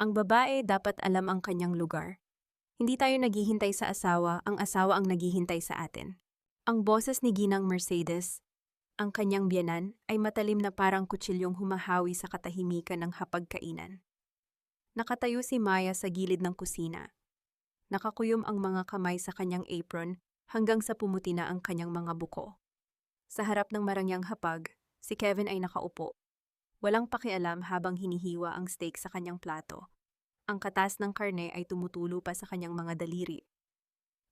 Ang babae dapat alam ang kanyang lugar. Hindi tayo naghihintay sa asawa, ang asawa ang naghihintay sa atin. Ang boses ni Ginang Mercedes, ang kanyang biyanan, ay matalim na parang kutsilyong humahawi sa katahimikan ng hapagkainan. Nakatayo si Maya sa gilid ng kusina. Nakakuyom ang mga kamay sa kanyang apron hanggang sa pumuti na ang kanyang mga buko. Sa harap ng marangyang hapag, si Kevin ay nakaupo. Walang pakialam habang hinihiwa ang steak sa kanyang plato. Ang katas ng karne ay tumutulo pa sa kanyang mga daliri.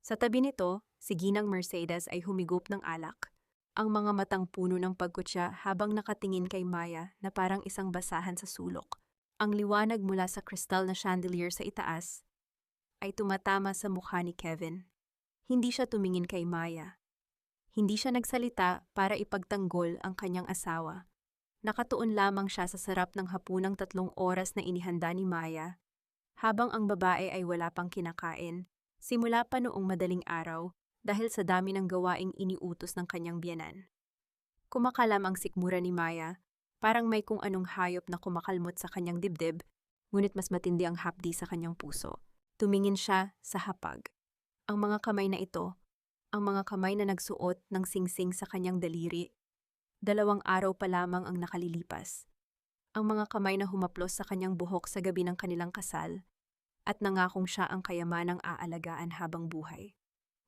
Sa tabi nito, si Ginang Mercedes ay humigop ng alak. Ang mga matang puno ng pagkutsa habang nakatingin kay Maya na parang isang basahan sa sulok. Ang liwanag mula sa kristal na chandelier sa itaas ay tumatama sa mukha ni Kevin. Hindi siya tumingin kay Maya. Hindi siya nagsalita para ipagtanggol ang kanyang asawa. Nakatuon lamang siya sa sarap ng hapunang 3 oras na inihanda ni Maya, habang ang babae ay wala pang kinakain, simula pa noong madaling araw dahil sa dami ng gawaing iniutos ng kanyang biyanan. Kumakalam ang sikmura ni Maya, parang may kung anong hayop na kumakalmot sa kanyang dibdib, ngunit mas matindi ang hapdi sa kanyang puso. Tumingin siya sa hapag. Ang mga kamay na ito, ang mga kamay na nagsuot ng singsing sa kanyang daliri, 2 araw pa lamang ang nakalilipas. Ang mga kamay na humaplos sa kanyang buhok sa gabi ng kanilang kasal, at nangakong siya ang kayamanang aalagaan habang buhay.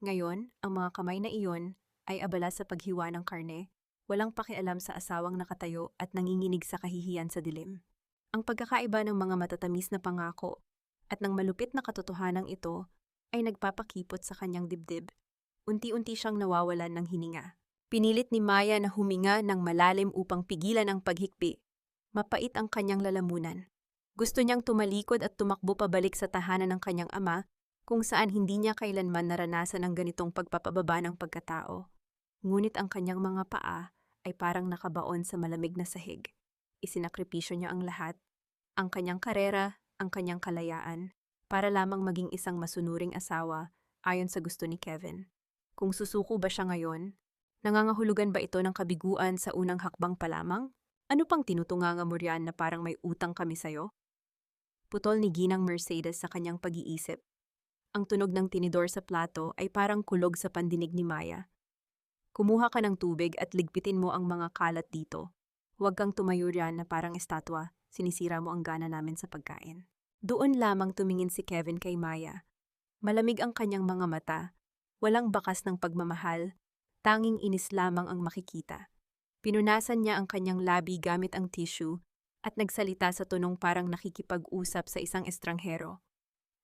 Ngayon, ang mga kamay na iyon ay abala sa paghiwa ng karne, walang pakialam sa asawang nakatayo at nanginginig sa kahihiyan sa dilim. Ang pagkakaiba ng mga matatamis na pangako at ng malupit na katotohanang ito ay nagpapakipot sa kanyang dibdib. Unti-unti siyang nawawalan ng hininga. Pinilit ni Maya na huminga ng malalim upang pigilan ang paghikbi. Mapait ang kanyang lalamunan. Gusto niyang tumalikod at tumakbo pabalik sa tahanan ng kanyang ama, kung saan hindi niya kailanman naranasan ang ganitong pagpapababa ng pagkatao. Ngunit ang kanyang mga paa ay parang nakabaon sa malamig na sahig. Isinakripisyo niya ang lahat, ang kanyang karera, ang kanyang kalayaan, para lamang maging isang masunuring asawa ayon sa gusto ni Kevin. Kung susuko ba siya ngayon? Nangangahulugan ba ito ng kabiguan sa unang hakbang pa lamang? Ano pang tinutunganga mo riyan na parang may utang kami sayo? Putol ni Ginang Mercedes sa kanyang pag-iisip. Ang tunog ng tinidor sa plato ay parang kulog sa pandinig ni Maya. Kumuha ka ng tubig at ligpitin mo ang mga kalat dito. Huwag kang tumayo riyan na parang estatwa, sinisira mo ang gana namin sa pagkain. Doon lamang tumingin si Kevin kay Maya. Malamig ang kanyang mga mata, walang bakas ng pagmamahal, tanging inis lamang ang makikita. Pinunasan niya ang kanyang labi gamit ang tissue at nagsalita sa tonong parang nakikipag-usap sa isang estranghero.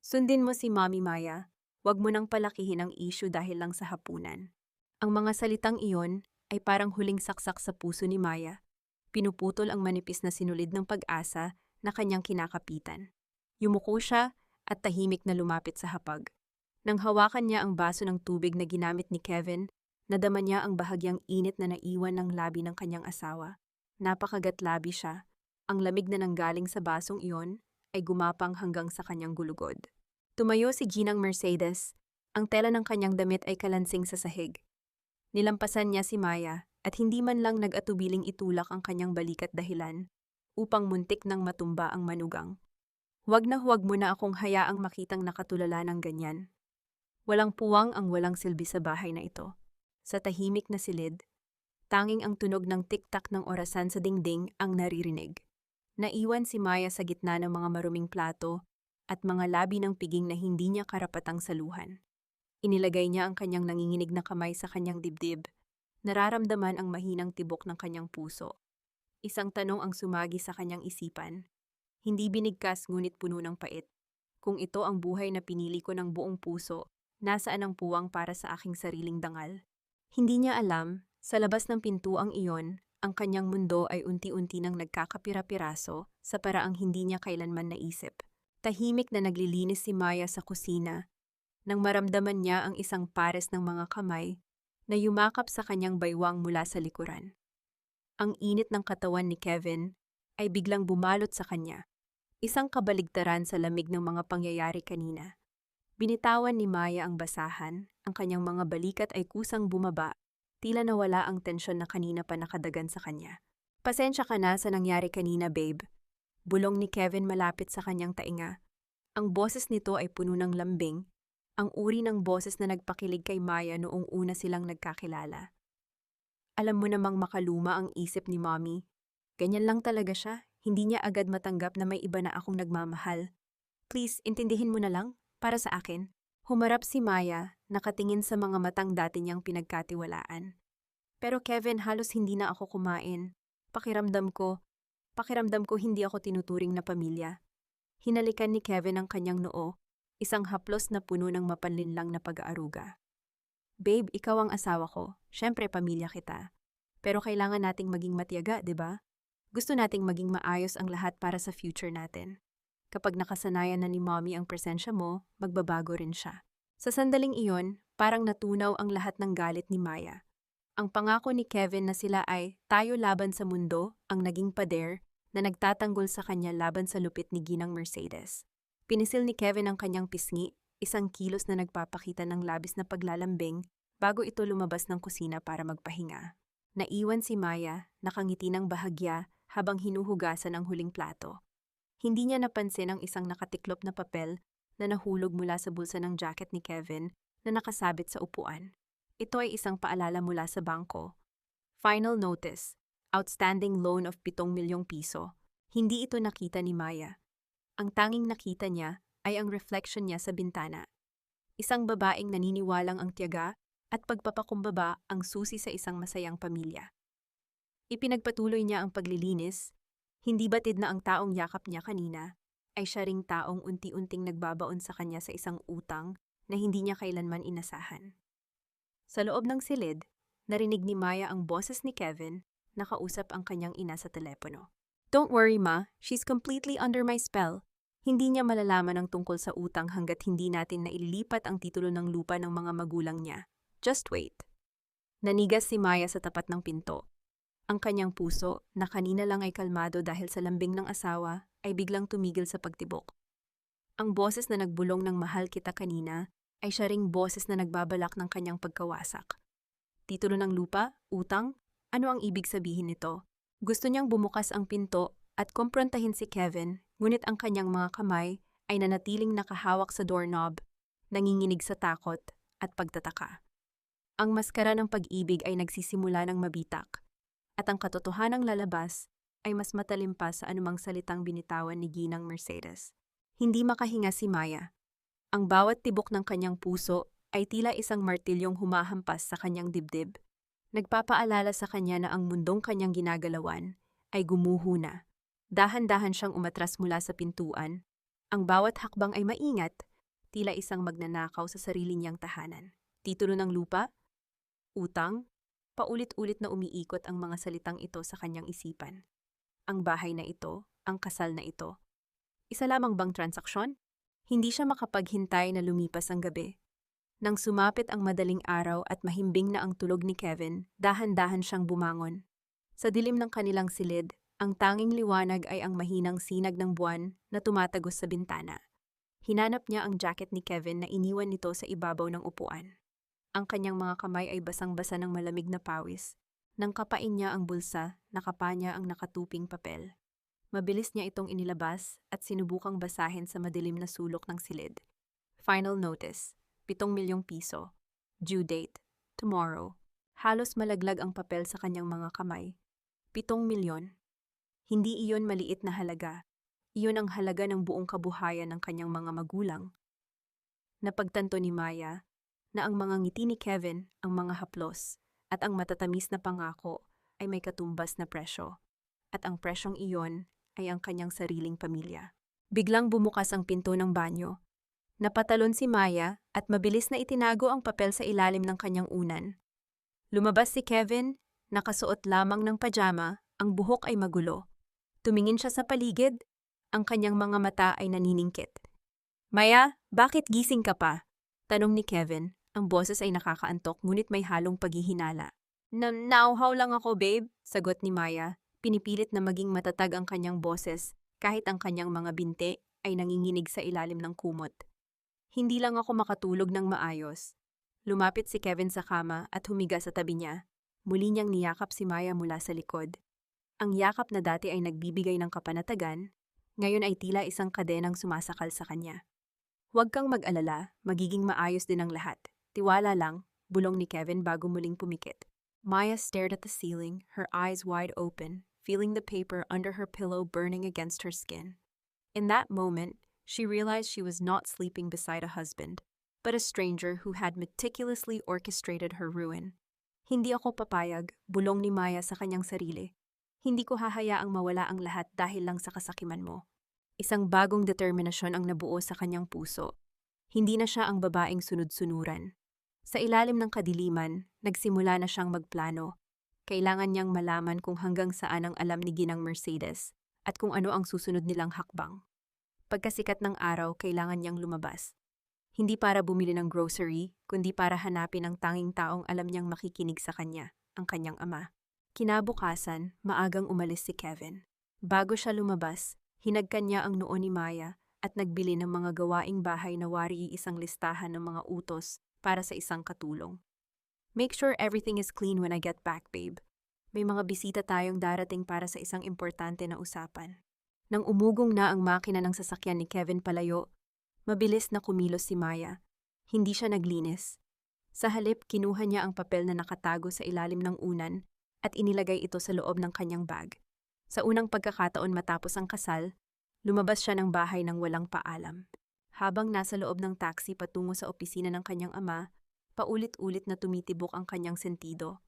Sundin mo si Mami Maya, wag mo nang palakihin ang issue dahil lang sa hapunan. Ang mga salitang iyon ay parang huling saksak sa puso ni Maya. Pinuputol ang manipis na sinulid ng pag-asa na kanyang kinakapitan. Yumuko siya at tahimik na lumapit sa hapag. Nang hawakan niya ang baso ng tubig na ginamit ni Kevin, nadama niya ang bahagyang init na naiwan ng labi ng kanyang asawa. Napakagat-labi siya. Ang lamig na nanggaling sa basong iyon ay gumapang hanggang sa kanyang gulugod. Tumayo si Ginang Mercedes. Ang tela ng kanyang damit ay kalansing sa sahig. Nilampasan niya si Maya at hindi man lang nag-atubiling itulak ang kanyang balikat dahilan upang muntik nang matumba ang manugang. Huwag mo na akong hayaang makitang nakatulala ng ganyan. Walang puwang ang walang silbi sa bahay na ito. Sa tahimik na silid, tanging ang tunog ng tik-tak ng orasan sa dingding ang naririnig. Naiwan si Maya sa gitna ng mga maruming plato at mga labi ng piging na hindi niya karapatang saluhan. Inilagay niya ang kanyang nanginginig na kamay sa kanyang dibdib. Nararamdaman ang mahinang tibok ng kanyang puso. Isang tanong ang sumagi sa kanyang isipan. Hindi binigkas ngunit puno ng pait. Kung ito ang buhay na pinili ko ng buong puso, nasaan ang puwang para sa aking sariling dangal? Hindi niya alam, sa labas ng pintuang iyon, ang kanyang mundo ay unti-unti nang nagkakapira-piraso sa paraang hindi niya kailanman naisip. Tahimik na naglilinis si Maya sa kusina, nang maramdaman niya ang isang pares ng mga kamay na yumakap sa kanyang baywang mula sa likuran. Ang init ng katawan ni Kevin ay biglang bumalot sa kanya, isang kabaligtaran sa lamig ng mga pangyayari kanina. Binitawan ni Maya ang basahan, ang kanyang mga balikat ay kusang bumaba, tila nawala ang tensyon na kanina pa nakadagan sa kanya. Pasensya ka na sa nangyari kanina, babe. Bulong ni Kevin malapit sa kanyang tainga. Ang boses nito ay puno ng lambing, ang uri ng boses na nagpakilig kay Maya noong una silang nagkakilala. Alam mo namang makaluma ang isip ni Mommy. Ganyan lang talaga siya, hindi niya agad matanggap na may iba na akong nagmamahal. Please, intindihin mo na lang, para sa akin. Humarap si Maya, nakatingin sa mga matang dati niyang pinagkatiwalaan. Pero Kevin, halos hindi na ako kumain. Pakiramdam ko hindi ako tinuturing na pamilya. Hinalikan ni Kevin ang kanyang noo, isang haplos na puno ng mapanlinlang na pag-aaruga. Babe, ikaw ang asawa ko. Siyempre pamilya kita. Pero kailangan nating maging matiyaga, di ba? Gusto nating maging maayos ang lahat para sa future natin. Kapag nakasanayan na ni Mommy ang presensya mo, magbabago rin siya. Sa sandaling iyon, parang natunaw ang lahat ng galit ni Maya. Ang pangako ni Kevin na sila ay tayo laban sa mundo ang naging pader na nagtatanggol sa kanya laban sa lupit ni Ginang Mercedes. Pinisil ni Kevin ang kanyang pisngi, isang kilos na nagpapakita ng labis na paglalambing bago ito lumabas ng kusina para magpahinga. Naiwan si Maya, nakangiti ng bahagya habang hinuhugasan ang huling plato. Hindi niya napansin ang isang nakatiklop na papel na nahulog mula sa bulsa ng jacket ni Kevin na nakasabit sa upuan. Ito ay isang paalala mula sa bangko. Final notice, outstanding loan of 7 milyong piso. Hindi ito nakita ni Maya. Ang tanging nakita niya ay ang reflection niya sa bintana. Isang babaeng naniniwalang ang tiyaga at pagpapakumbaba ang susi sa isang masayang pamilya. Ipinagpatuloy niya ang paglilinis. Hindi batid na ang taong yakap niya kanina ay siya ring taong unti-unting nagbabaon sa kanya sa isang utang na hindi niya kailanman inasahan. Sa loob ng silid, narinig ni Maya ang boses ni Kevin na kausap ang kanyang ina sa telepono. Don't worry ma, she's completely under my spell. Hindi niya malalaman ang tungkol sa utang hanggat hindi natin naililipat ang titulo ng lupa ng mga magulang niya. Just wait. Nanigas si Maya sa tapat ng pinto. Ang kanyang puso, na kanina lang ay kalmado dahil sa lambing ng asawa, ay biglang tumigil sa pagtibok. Ang boses na nagbulong ng mahal kita kanina ay siya ring boses na nagbabalak ng kanyang pagkawasak. Titulo ng lupa? Utang? Ano ang ibig sabihin nito? Gusto niyang bumukas ang pinto at kumprontahin si Kevin, ngunit ang kanyang mga kamay ay nanatiling nakahawak sa doorknob, nanginginig sa takot at pagtataka. Ang maskara ng pag-ibig ay nagsisimula ng mabitak, at ang katotohanang lalabas ay mas matalim pa sa anumang salitang binitawan ni Ginang Mercedes. Hindi makahinga si Maya. Ang bawat tibok ng kanyang puso ay tila isang martilyong humahampas sa kanyang dibdib. Nagpapaalala sa kanya na ang mundong kanyang ginagalawan ay gumuho na. Dahan-dahan siyang umatras mula sa pintuan. Ang bawat hakbang ay maingat, tila isang magnanakaw sa sarili niyang tahanan. Titulo ng lupa? Utang? Paulit-ulit na umiikot ang mga salitang ito sa kanyang isipan. Ang bahay na ito, ang kasal na ito. Isa lamang bang transaksyon? Hindi siya makapaghintay na lumipas ang gabi. Nang sumapit ang madaling araw at mahimbing na ang tulog ni Kevin, dahan-dahan siyang bumangon. Sa dilim ng kanilang silid, ang tanging liwanag ay ang mahinang sinag ng buwan na tumatagos sa bintana. Hinanap niya ang jacket ni Kevin na iniwan nito sa ibabaw ng upuan. Ang kanyang mga kamay ay basang-basa ng malamig na pawis. Nang kapain niya ang bulsa, nakapa niya ang nakatuping papel. Mabilis niya itong inilabas at sinubukang basahin sa madilim na sulok ng silid. Final notice, 7 milyong piso. Due date, tomorrow. Halos malaglag ang papel sa kanyang mga kamay. 7 milyon. Hindi iyon maliit na halaga. Iyon ang halaga ng buong kabuhayan ng kanyang mga magulang. Napagtanto ni Maya na ang mga ngiti ni Kevin, ang mga haplos, at ang matatamis na pangako ay may katumbas na presyo. At ang presyong iyon ay ang kanyang sariling pamilya. Biglang bumukas ang pinto ng banyo. Napatalon si Maya at mabilis na itinago ang papel sa ilalim ng kanyang unan. Lumabas si Kevin, nakasuot lamang ng pajama, ang buhok ay magulo. Tumingin siya sa paligid, ang kanyang mga mata ay naniningkit. Maya, bakit gising ka pa? Tanong ni Kevin, ang boses ay nakakaantok ngunit may halong paghihinala. Nauhaw lang ako, babe, sagot ni Maya. Pinipilit na maging matatag ang kanyang boses kahit ang kanyang mga binte ay nanginginig sa ilalim ng kumot. Hindi lang ako makatulog ng maayos. Lumapit si Kevin sa kama at humiga sa tabi niya. Muli niyang niyakap si Maya mula sa likod. Ang yakap na dati ay nagbibigay ng kapanatagan, Ngayon ay tila isang kadenang sumasakal sa kanya. Huwag kang mag-alala, magiging maayos din ang lahat. Tiwala lang, bulong ni Kevin bago muling pumikit. Maya stared at the ceiling, her eyes wide open, feeling the paper under her pillow burning against her skin. In that moment, she realized she was not sleeping beside a husband, but a stranger who had meticulously orchestrated her ruin. Hindi ako papayag, bulong ni Maya sa kanyang sarili. Hindi ko hahayaang mawala ang lahat dahil lang sa kasakiman mo. Isang bagong determinasyon ang nabuo sa kanyang puso. Hindi na siya ang babaeng sunod-sunuran. Sa ilalim ng kadiliman, nagsimula na siyang magplano. Kailangan niyang malaman kung hanggang saan ang alam ni Ginang Mercedes at kung ano ang susunod nilang hakbang. Pagkasikat ng araw, kailangan niyang lumabas. Hindi para bumili ng grocery, kundi para hanapin ang tanging taong alam niyang makikinig sa kanya, ang kanyang ama. Kinabukasan, maagang umalis si Kevin. Bago siya lumabas, hinagkan niya ang noo ni Maya at nagbili ng mga gawaing bahay na wari isang listahan ng mga utos para sa isang katulong. Make sure everything is clean when I get back, babe. May mga bisita tayong darating para sa isang importante na usapan. Nang umugong na ang makina ng sasakyan ni Kevin palayo, mabilis na kumilos si Maya. Hindi siya naglinis. Sa halip, kinuha niya ang papel na nakatago sa ilalim ng unan at inilagay ito sa loob ng kanyang bag. Sa unang pagkakataon matapos ang kasal, lumabas siya ng bahay nang walang paalam. Habang nasa loob ng taxi patungo sa opisina ng kanyang ama, paulit-ulit na tumitibok ang kanyang sentido.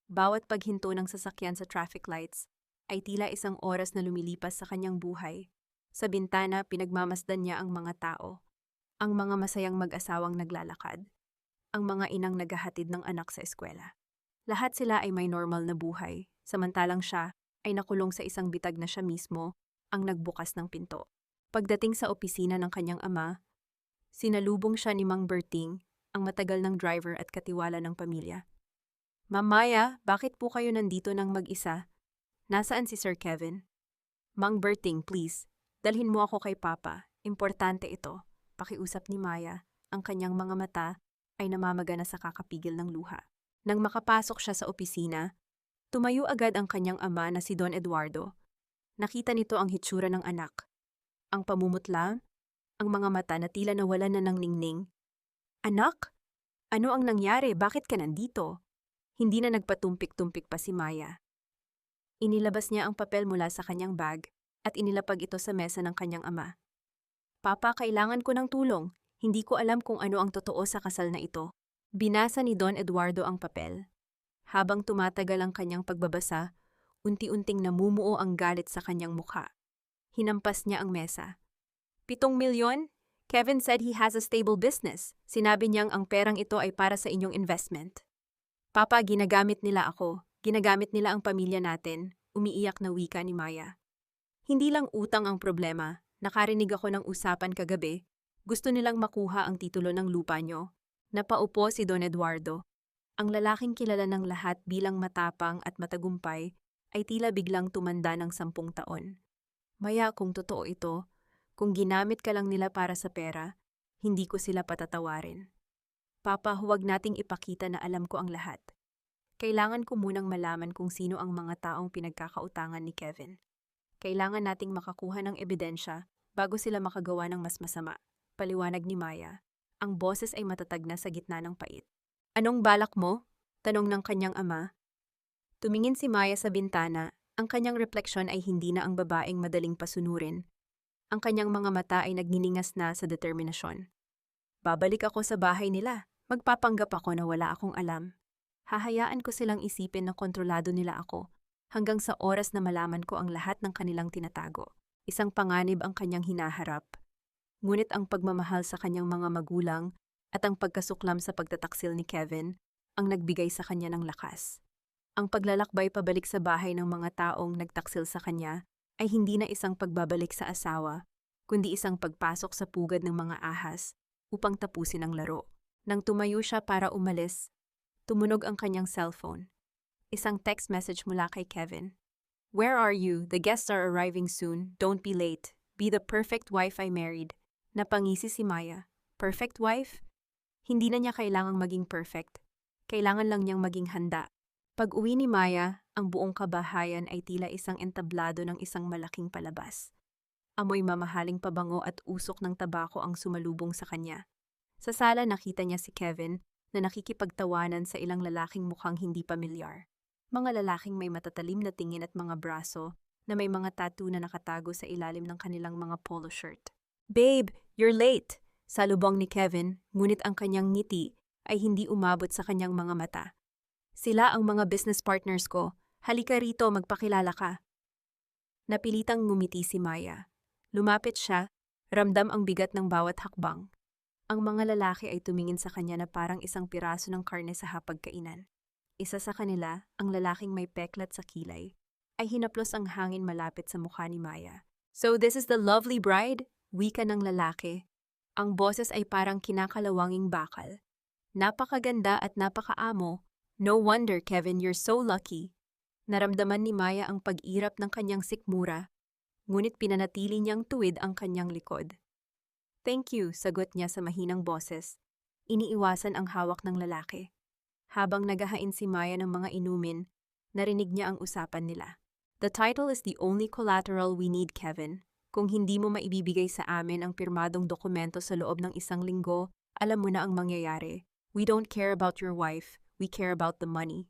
Bawat paghinto ng sasakyan sa traffic lights ay tila isang oras na lumilipas sa kanyang buhay. Sa bintana, pinagmamasdan niya ang mga tao. Ang mga masayang mag-asawang naglalakad. Ang mga inang naghahatid ng anak sa eskwela. Lahat sila ay may normal na buhay, samantalang siya ay nakulong sa isang bitag na siya mismo ang nagbukas ng pinto. Pagdating sa opisina ng kanyang ama, sinalubong siya ni Mang Berting, ang matagal ng driver at katiwala ng pamilya. Ma'am Maya, bakit po kayo nandito ng mag-isa? Nasaan si Sir Kevin? Mang Berting, please, dalhin mo ako kay Papa. Importante ito. Pakiusap ni Maya, ang kanyang mga mata ay namamaga na sa kakapigil ng luha. Nang makapasok siya sa opisina, tumayo agad ang kanyang ama na si Don Eduardo. Nakita nito ang hitsura ng anak. Ang pamumutla, ang mga mata na tila nawalan na ng ningning. Anak? Ano ang nangyari? Bakit ka nandito? Hindi na nagpatumpik-tumpik pa si Maya. Inilabas niya ang papel mula sa kanyang bag at inilapag ito sa mesa ng kanyang ama. Papa, kailangan ko ng tulong. Hindi ko alam kung ano ang totoo sa kasal na ito. Binasa ni Don Eduardo ang papel. Habang tumatagal ang kanyang pagbabasa, unti-unting namumuo ang galit sa kanyang mukha. Hinampas niya ang mesa. 7 milyon? Kevin said he has a stable business. Sinabi niyang ang perang ito ay para sa inyong investment. Papa, ginagamit nila ako. Ginagamit nila ang pamilya natin. Umiiyak na wika ni Maya. Hindi lang utang ang problema. Nakarinig ako ng usapan kagabi. Gusto nilang makuha ang titulo ng lupa nyo. Napaupo si Don Eduardo. Ang lalaking kilala ng lahat bilang matapang at matagumpay ay tila biglang tumanda ng 10 taon. Maya, kung totoo ito, kung ginamit ka lang nila para sa pera, hindi ko sila patatawarin. Papa, huwag nating ipakita na alam ko ang lahat. Kailangan ko munang malaman kung sino ang mga taong pinagkakautangan ni Kevin. Kailangan nating makakuha ng ebidensya bago sila makagawa ng mas masama. Paliwanag ni Maya. Ang boses ay matatag na sa gitna ng pait. Anong balak mo? Tanong ng kanyang ama. Tumingin si Maya sa bintana. Ang kanyang refleksyon ay hindi na ang babaeng madaling pasunurin. Ang kanyang mga mata ay nagniningas na sa determinasyon. Babalik ako sa bahay nila. Magpapanggap ako na wala akong alam. Hahayaan ko silang isipin na kontrolado nila ako. Hanggang sa oras na malaman ko ang lahat ng kanilang tinatago. Isang panganib ang kanyang hinaharap. Ngunit ang pagmamahal sa kanyang mga magulang at ang pagkasuklam sa pagtataksil ni Kevin ang nagbigay sa kanya ng lakas. Ang paglalakbay pabalik sa bahay ng mga taong nagtaksil sa kanya ay hindi na isang pagbabalik sa asawa, kundi isang pagpasok sa pugad ng mga ahas upang tapusin ang laro. Nang tumayo siya para umalis, tumunog ang kanyang cellphone. Isang text message mula kay Kevin. Where are you? The guests are arriving soon. Don't be late. Be the perfect wife I married. Napangisi si Maya. Perfect wife? Hindi na niya kailangang maging perfect. Kailangan lang niyang maging handa. Pag-uwi ni Maya, ang buong kabahayan ay tila isang entablado ng isang malaking palabas. Amoy mamahaling pabango at usok ng tabako ang sumalubong sa kanya. Sa sala nakita niya si Kevin na nakikipagtawanan sa ilang lalaking mukhang hindi pamilyar. Mga lalaking may matatalim na tingin at mga braso na may mga tattoo na nakatago sa ilalim ng kanilang mga polo shirt. "Babe, you're late!" Salubong ni Kevin, ngunit ang kanyang ngiti ay hindi umabot sa kanyang mga mata. "Sila ang mga business partners ko. Halika rito, magpakilala ka." Napilitang ngumiti si Maya. Lumapit siya, ramdam ang bigat ng bawat hakbang. Ang mga lalaki ay tumingin sa kanya na parang isang piraso ng karne sa hapagkainan. Isa sa kanila, ang lalaking may peklat sa kilay, ay hinaplos ang hangin malapit sa mukha ni Maya. "So this is the lovely bride?" Wika ng lalaki. Ang boses ay parang kinakalawanging bakal. "Napakaganda at napakaamo. No wonder, Kevin, you're so lucky." Naramdaman ni Maya ang pag-irap ng kanyang sikmura, ngunit pinanatili niyang tuwid ang kanyang likod. "Thank you," sagot niya sa mahinang boses. Iniiwasan ang hawak ng lalaki. Habang naghahain si Maya ng mga inumin, narinig niya ang usapan nila. "The title is the only collateral we need, Kevin. Kung hindi mo maibibigay sa amin ang pirmadong dokumento sa loob ng 1 linggo, alam mo na ang mangyayari. We don't care about your wife, we care about the money."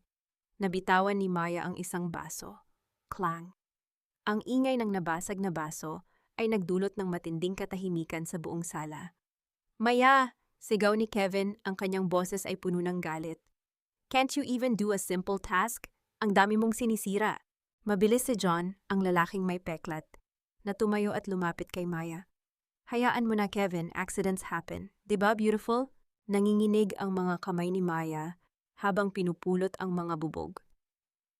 Nabitawan ni Maya ang isang baso. Clang! Ang ingay ng nabasag na baso ay nagdulot ng matinding katahimikan sa buong sala. "Maya!" Sigaw ni Kevin, ang kanyang boses ay puno ng galit. "Can't you even do a simple task? Ang dami mong sinisira." Mabilis si John, ang lalaking may peklat, na tumayo at lumapit kay Maya. "Hayaan mo na, Kevin, accidents happen. Diba beautiful?" Nanginginig ang mga kamay ni Maya habang pinupulot ang mga bubog.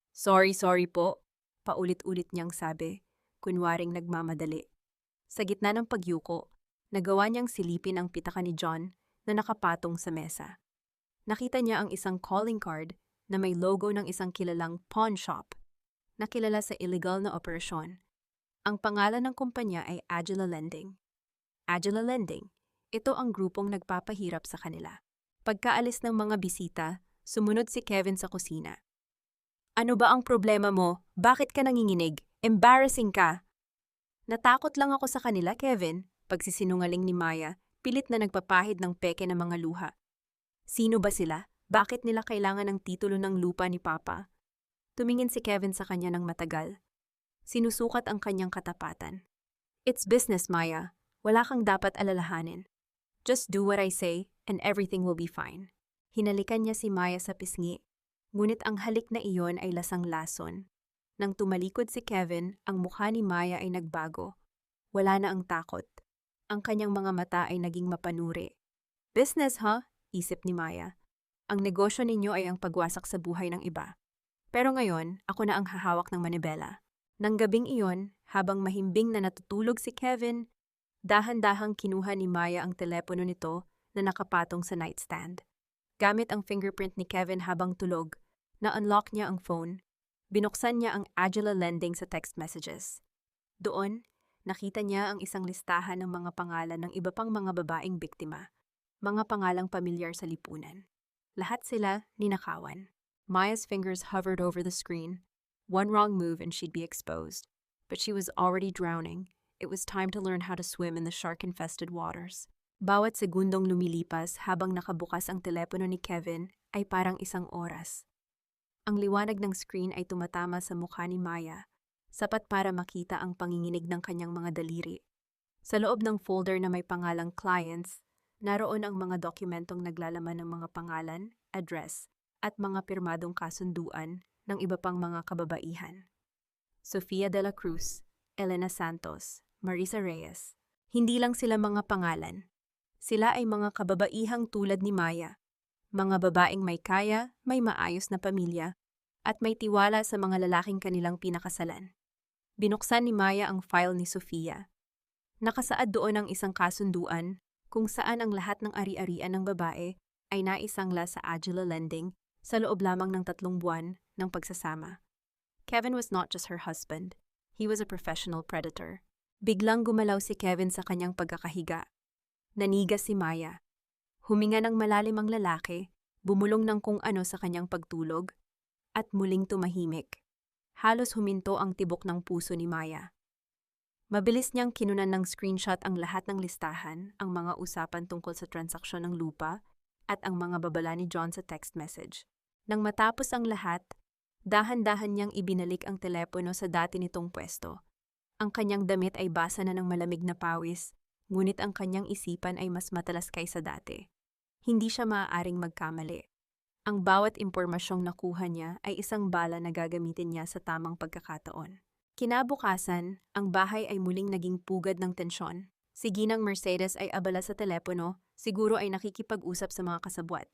Sorry po," paulit-ulit niyang sabi, kunwaring nagmamadali. Sa gitna ng pagyuko, nagawa niyang silipin ang pitaka ni John na nakapatong sa mesa. Nakita niya ang isang calling card na may logo ng isang kilalang pawn shop na kilala sa illegal na operasyon. Ang pangalan ng kumpanya ay Agila Lending. Agila Lending, ito ang grupong nagpapahirap sa kanila. Pagkaalis ng mga bisita, sumunod si Kevin sa kusina. "Ano ba ang problema mo? Bakit ka nanginginig? Embarrassing ka!" "Natakot lang ako sa kanila, Kevin," pagsisinungaling ni Maya, pilit na nagpapahid ng peke ng mga luha. "Sino ba sila? Bakit nila kailangan ng titulo ng lupa ni Papa?" Tumingin si Kevin sa kanya ng matagal. Sinusukat ang kanyang katapatan. "It's business, Maya. Wala kang dapat alalahanin. Just do what I say and everything will be fine." Hinalikan niya si Maya sa pisngi, ngunit ang halik na iyon ay lasang-lason. Nang tumalikod si Kevin, ang mukha ni Maya ay nagbago. Wala na ang takot. Ang kanyang mga mata ay naging mapanuri. "Business, huh?" Isip ni Maya. "Ang negosyo ninyo ay ang pagwasak sa buhay ng iba. Pero ngayon, ako na ang hahawak ng manibela." Nang gabing iyon, habang mahimbing na natutulog si Kevin, dahan-dahang kinuha ni Maya ang telepono nito na nakapatong sa nightstand. Gamit ang fingerprint ni Kevin habang tulog, na-unlock niya ang phone. Binuksan niya ang Agila Lending sa text messages. Doon, nakita niya ang isang listahan ng mga pangalan ng iba pang mga babaeng biktima, mga pangalang pamilyar sa lipunan. Lahat sila ninakawan. Maya's fingers hovered over the screen. One wrong move and she'd be exposed. But she was already drowning. It was time to learn how to swim in the shark-infested waters. Bawat segundong lumilipas habang nakabukas ang telepono ni Kevin ay parang isang oras. Ang liwanag ng screen ay tumatama sa mukha ni Maya, sapat para makita ang panginginig ng kanyang mga daliri. Sa loob ng folder na may pangalang clients, naroon ang mga dokumentong naglalaman ng mga pangalan, address, at mga pirmadong kasunduan ng iba pang mga kababaihan. Sofia de la Cruz, Elena Santos, Marisa Reyes. Hindi lang sila mga pangalan. Sila ay mga kababaihang tulad ni Maya. Mga babaeng may kaya, may maayos na pamilya, at may tiwala sa mga lalaking kanilang pinakasalan. Binuksan ni Maya ang file ni Sofia. Nakasaad doon ang isang kasunduan kung saan ang lahat ng ari-arian ng babae ay naisangla sa Agila Lending sa loob lamang ng 3 buwan ng pagsasama. Kevin was not just her husband. He was a professional predator. Biglang gumalaw si Kevin sa kanyang pagkakahiga. Nanigas si Maya. Huminga ng malalim ang lalaki, bumulong ng kung ano sa kanyang pagtulog, at muling tumahimik. Halos huminto ang tibok ng puso ni Maya. Mabilis niyang kinunan ng screenshot ang lahat ng listahan, ang mga usapan tungkol sa transaksyon ng lupa, at ang mga babala ni John sa text message. Nang matapos ang lahat, dahan-dahan niyang ibinalik ang telepono sa dati nitong pwesto. Ang kanyang damit ay basa na ng malamig na pawis, ngunit ang kanyang isipan ay mas matalas kaysa dati. Hindi siya maaaring magkamali. Ang bawat impormasyong nakuha niya ay isang bala na gagamitin niya sa tamang pagkakataon. Kinabukasan, ang bahay ay muling naging pugad ng tensyon. Si Ginang Mercedes ay abala sa telepono, siguro ay nakikipag-usap sa mga kasabwat.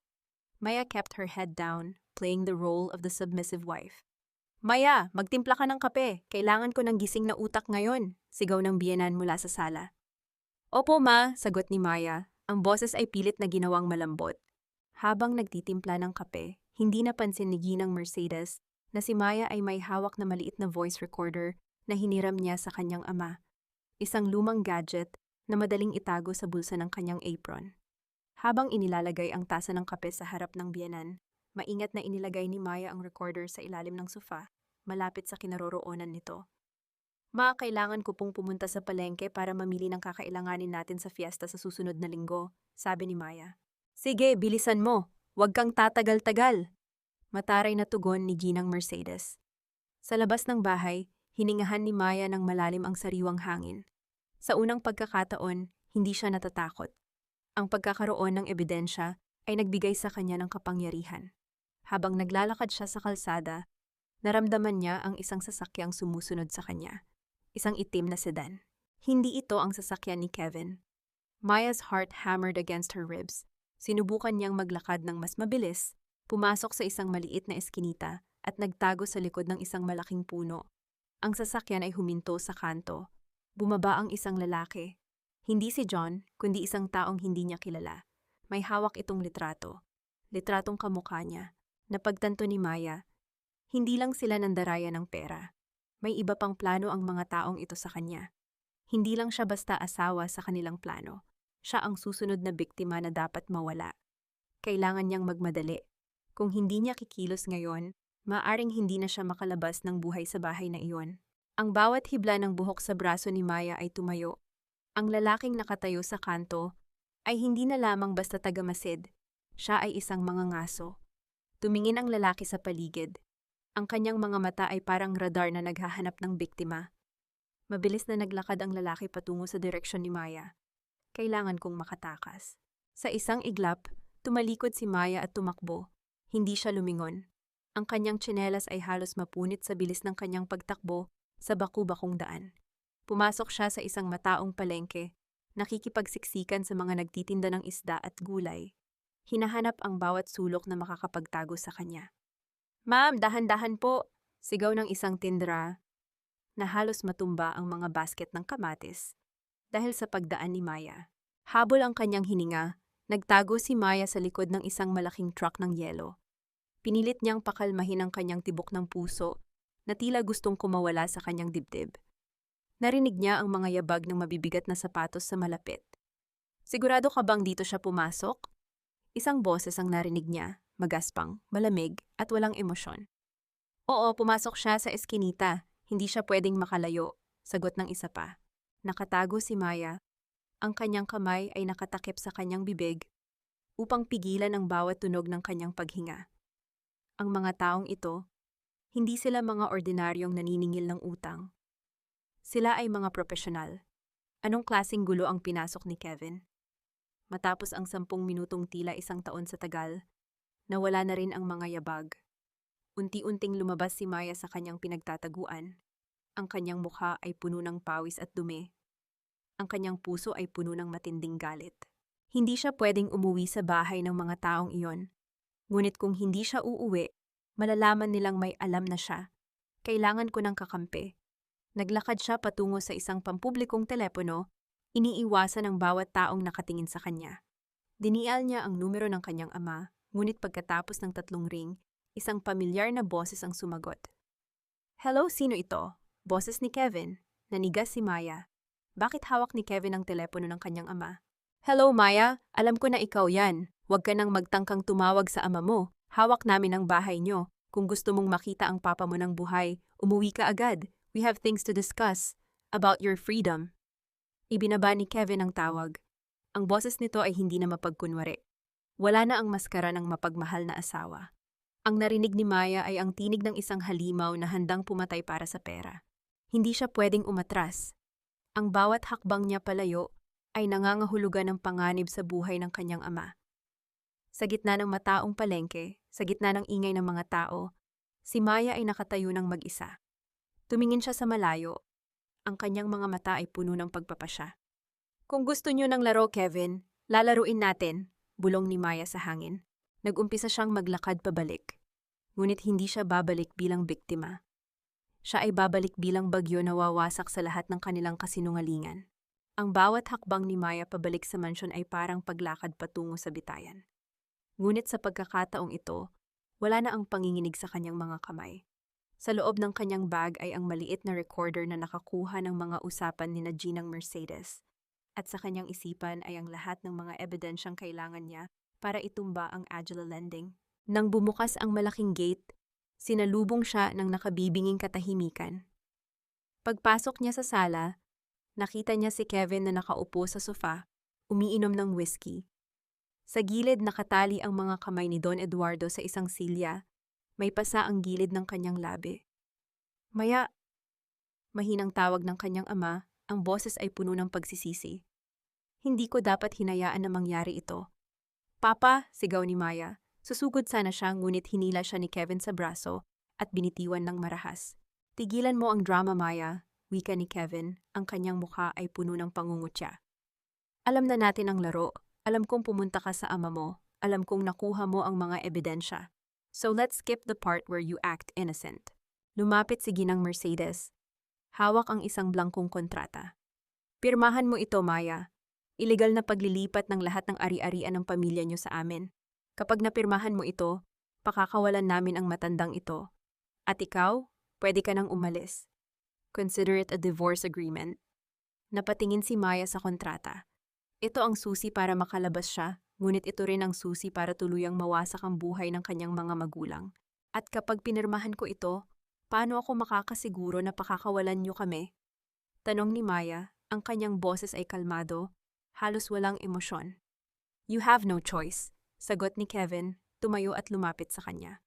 Maya kept her head down, playing the role of the submissive wife. "Maya, magtimpla ka ng kape. Kailangan ko ng gising na utak ngayon," sigaw ng biyenan mula sa sala. "Opo, ma," sagot ni Maya. Ang boses ay pilit na ginawang malambot. Habang nagtitimpla ng kape, hindi napansin ni Ginang Mercedes na si Maya ay may hawak na maliit na voice recorder na hiniram niya sa kanyang ama. Isang lumang gadget na madaling itago sa bulsa ng kanyang apron. Habang inilalagay ang tasa ng kape sa harap ng biyenan, maingat na inilagay ni Maya ang recorder sa ilalim ng sofa, malapit sa kinaroroonan nito. "Ma, kailangan ko pong pumunta sa palengke para mamili ng kakailanganin natin sa fiesta sa susunod na linggo," sabi ni Maya. "Sige, bilisan mo. Huwag kang tatagal-tagal," mataray na tugon ni Ginang Mercedes. Sa labas ng bahay, hiningahan ni Maya ng malalim ang sariwang hangin. Sa unang pagkakataon, hindi siya natatakot. Ang pagkakaroon ng ebidensya ay nagbigay sa kanya ng kapangyarihan. Habang naglalakad siya sa kalsada, naramdaman niya ang isang sasakyang sumusunod sa kanya. Isang itim na sedan. Hindi ito ang sasakyan ni Kevin. Maya's heart hammered against her ribs. Sinubukan niyang maglakad ng mas mabilis, pumasok sa isang maliit na eskinita at nagtago sa likod ng isang malaking puno. Ang sasakyan ay huminto sa kanto. Bumaba ang isang lalaki. Hindi si John, kundi isang taong hindi niya kilala. May hawak itong litrato. Litratong kamukha niya. Napagtanto ni Maya, hindi lang sila nandaraya ng pera. May iba pang plano ang mga taong ito sa kanya. Hindi lang siya basta asawa sa kanilang plano. Siya ang susunod na biktima na dapat mawala. Kailangan niyang magmadali. Kung hindi niya kikilos ngayon, maaring hindi na siya makalabas ng buhay sa bahay na iyon. Ang bawat hibla ng buhok sa braso ni Maya ay tumayo. Ang lalaking nakatayo sa kanto ay hindi na lamang basta tagamasid. Siya ay isang mangangaso. Tumingin ang lalaki sa paligid. Ang kanyang mga mata ay parang radar na naghahanap ng biktima. Mabilis na naglakad ang lalaki patungo sa direksyon ni Maya. Kailangan kong makatakas. Sa isang iglap, tumalikod si Maya at tumakbo. Hindi siya lumingon. Ang kanyang tsinelas ay halos mapunit sa bilis ng kanyang pagtakbo sa baku-bakong daan. Pumasok siya sa isang mataong palengke, nakikipagsiksikan sa mga nagtitinda ng isda at gulay. Hinahanap ang bawat sulok na makakapagtago sa kanya. "Ma'am, dahan-dahan po!" sigaw ng isang tindera na halos matumba ang mga basket ng kamatis dahil sa pagdaan ni Maya. Habol ang kanyang hininga, nagtago si Maya sa likod ng isang malaking truck ng yelo. Pinilit niyang pakalmahin ang kanyang tibok ng puso na tila gustong kumawala sa kanyang dibdib. Narinig niya ang mga yabag ng mabibigat na sapatos sa malapit. "Sigurado ka bang dito siya pumasok?" Isang boses ang narinig niya, magaspang, malamig, at walang emosyon. "Oo, pumasok siya sa eskinita. Hindi siya pwedeng makalayo," sagot ng isa pa. Nakatago si Maya. Ang kanyang kamay ay nakatakip sa kanyang bibig upang pigilan ang bawat tunog ng kanyang paghinga. Ang mga taong ito, hindi sila mga ordinaryong naniningil ng utang. Sila ay mga propesyonal. Anong klaseng gulo ang pinasok ni Kevin? Matapos ang 10 minutong tila isang taon sa tagal, nawala na rin ang mga yabag. Unti-unting lumabas si Maya sa kanyang pinagtataguan. Ang kanyang mukha ay puno ng pawis at dumi. Ang kanyang puso ay puno ng matinding galit. Hindi siya pwedeng umuwi sa bahay ng mga taong iyon. Ngunit kung hindi siya uuwi, malalaman nilang may alam na siya. Kailangan ko ng kakampi. Naglakad siya patungo sa isang pampublikong telepono, iniiwasan ng bawat taong nakatingin sa kanya. Dinial niya ang numero ng kanyang ama, ngunit pagkatapos ng 3 ring, isang pamilyar na boses ang sumagot. "Hello, sino ito?" Boses ni Kevin. Nanigas si Maya. Bakit hawak ni Kevin ang telepono ng kanyang ama? "Hello, Maya. Alam ko na ikaw yan. Huwag ka nang magtangkang tumawag sa ama mo. Hawak namin ang bahay niyo. Kung gusto mong makita ang papa mo ng buhay, umuwi ka agad. We have things to discuss." About your freedom. Ibinaba ni Kevin ang tawag. Ang boses nito ay hindi na mapagkunwari. Wala na ang maskara ng mapagmahal na asawa. Ang narinig ni Maya ay ang tinig ng isang halimaw na handang pumatay para sa pera. Hindi siya pwedeng umatras. Ang bawat hakbang niya palayo ay nangangahulugan ng panganib sa buhay ng kanyang ama. Sa gitna ng mataong palengke, sa gitna ng ingay ng mga tao, si Maya ay nakatayo ng mag-isa. Tumingin siya sa malayo. Ang kanyang mga mata ay puno ng pagpapasya. Kung gusto niyo ng laro, Kevin, lalaruin natin, bulong ni Maya sa hangin. Nag-umpisa siyang maglakad pabalik. Ngunit hindi siya babalik bilang biktima. Siya ay babalik bilang bagyo na wawasak sa lahat ng kanilang kasinungalingan. Ang bawat hakbang ni Maya pabalik sa mansyon ay parang paglakad patungo sa bitayan. Ngunit sa pagkakataong ito, wala na ang panginginig sa kanyang mga kamay. Sa loob ng kanyang bag ay ang maliit na recorder na nakakuha ng mga usapan ni Ginang Mercedes. At sa kanyang isipan ay ang lahat ng mga ebidensyang kailangan niya para itumba ang Agila Lending. Nang bumukas ang malaking gate, sinalubong siya ng nakabibinging katahimikan. Pagpasok niya sa sala, nakita niya si Kevin na nakaupo sa sofa, umiinom ng whiskey. Sa gilid nakatali ang mga kamay ni Don Eduardo sa isang silya, may pasa ang gilid ng kanyang labi. Maya, mahinang tawag ng kanyang ama, ang boses ay puno ng pagsisisi. Hindi ko dapat hinayaan na mangyari ito. Papa, sigaw ni Maya. Susugod sana siya ngunit hinila siya ni Kevin sa braso at binitiwan ng marahas. Tigilan mo ang drama, Maya, wika ni Kevin, ang kanyang mukha ay puno ng pangungutya. Alam na natin ang laro, alam kong pumunta ka sa ama mo, alam kong nakuha mo ang mga ebidensya. So let's skip the part where you act innocent. Lumapit si Ginang Mercedes. Hawak ang isang blangkong kontrata. Pirmahan mo ito, Maya. Illegal na paglilipat ng lahat ng ari-arian ng pamilya niyo sa amin. Kapag napirmahan mo ito, pakakawalan namin ang matandang ito. At ikaw, pwede ka nang umalis. Consider it a divorce agreement. Napatingin si Maya sa kontrata. Ito ang susi para makalabas siya, ngunit ito rin ang susi para tuluyang mawasak ang buhay ng kanyang mga magulang. At kapag pinirmahan ko ito, paano ako makakasiguro na pakakawalan niyo kami? Tanong ni Maya, ang kanyang boses ay kalmado, halos walang emosyon. You have no choice, sagot ni Kevin, tumayo at lumapit sa kanya.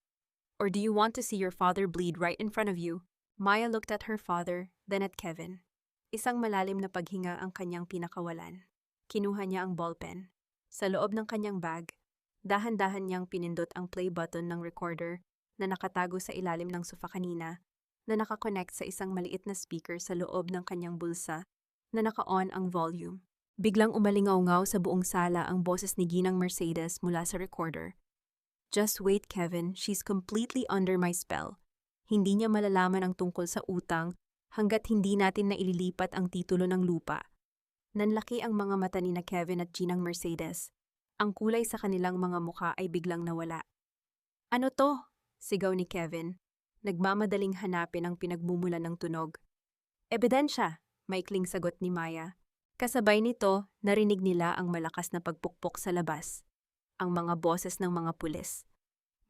Or do you want to see your father bleed right in front of you? Maya looked at her father, then at Kevin. Isang malalim na paghinga ang kanyang pinakawalan. Kinuha niya ang ballpen. Sa loob ng kanyang bag, dahan-dahan niyang pinindot ang play button ng recorder na nakatago sa ilalim ng sofa kanina, na nakakonect sa isang maliit na speaker sa loob ng kanyang bulsa, na naka-on ang volume. Biglang umalingaw-ngaw sa buong sala ang boses ni Ginang Mercedes mula sa recorder. Just wait, Kevin, she's completely under my spell. Hindi niya malalaman ang tungkol sa utang hanggat hindi natin na ililipat ang titulo ng lupa. Nanlaki ang mga mata ni na Kevin at Ginang Mercedes. Ang kulay sa kanilang mga mukha ay biglang nawala. Ano to? Sigaw ni Kevin. Nagmamadaling hanapin ang pinagmumulan ng tunog. Ebidensya, maikling sagot ni Maya. Kasabay nito, narinig nila ang malakas na pagpukpok sa labas. Ang mga boses ng mga pulis.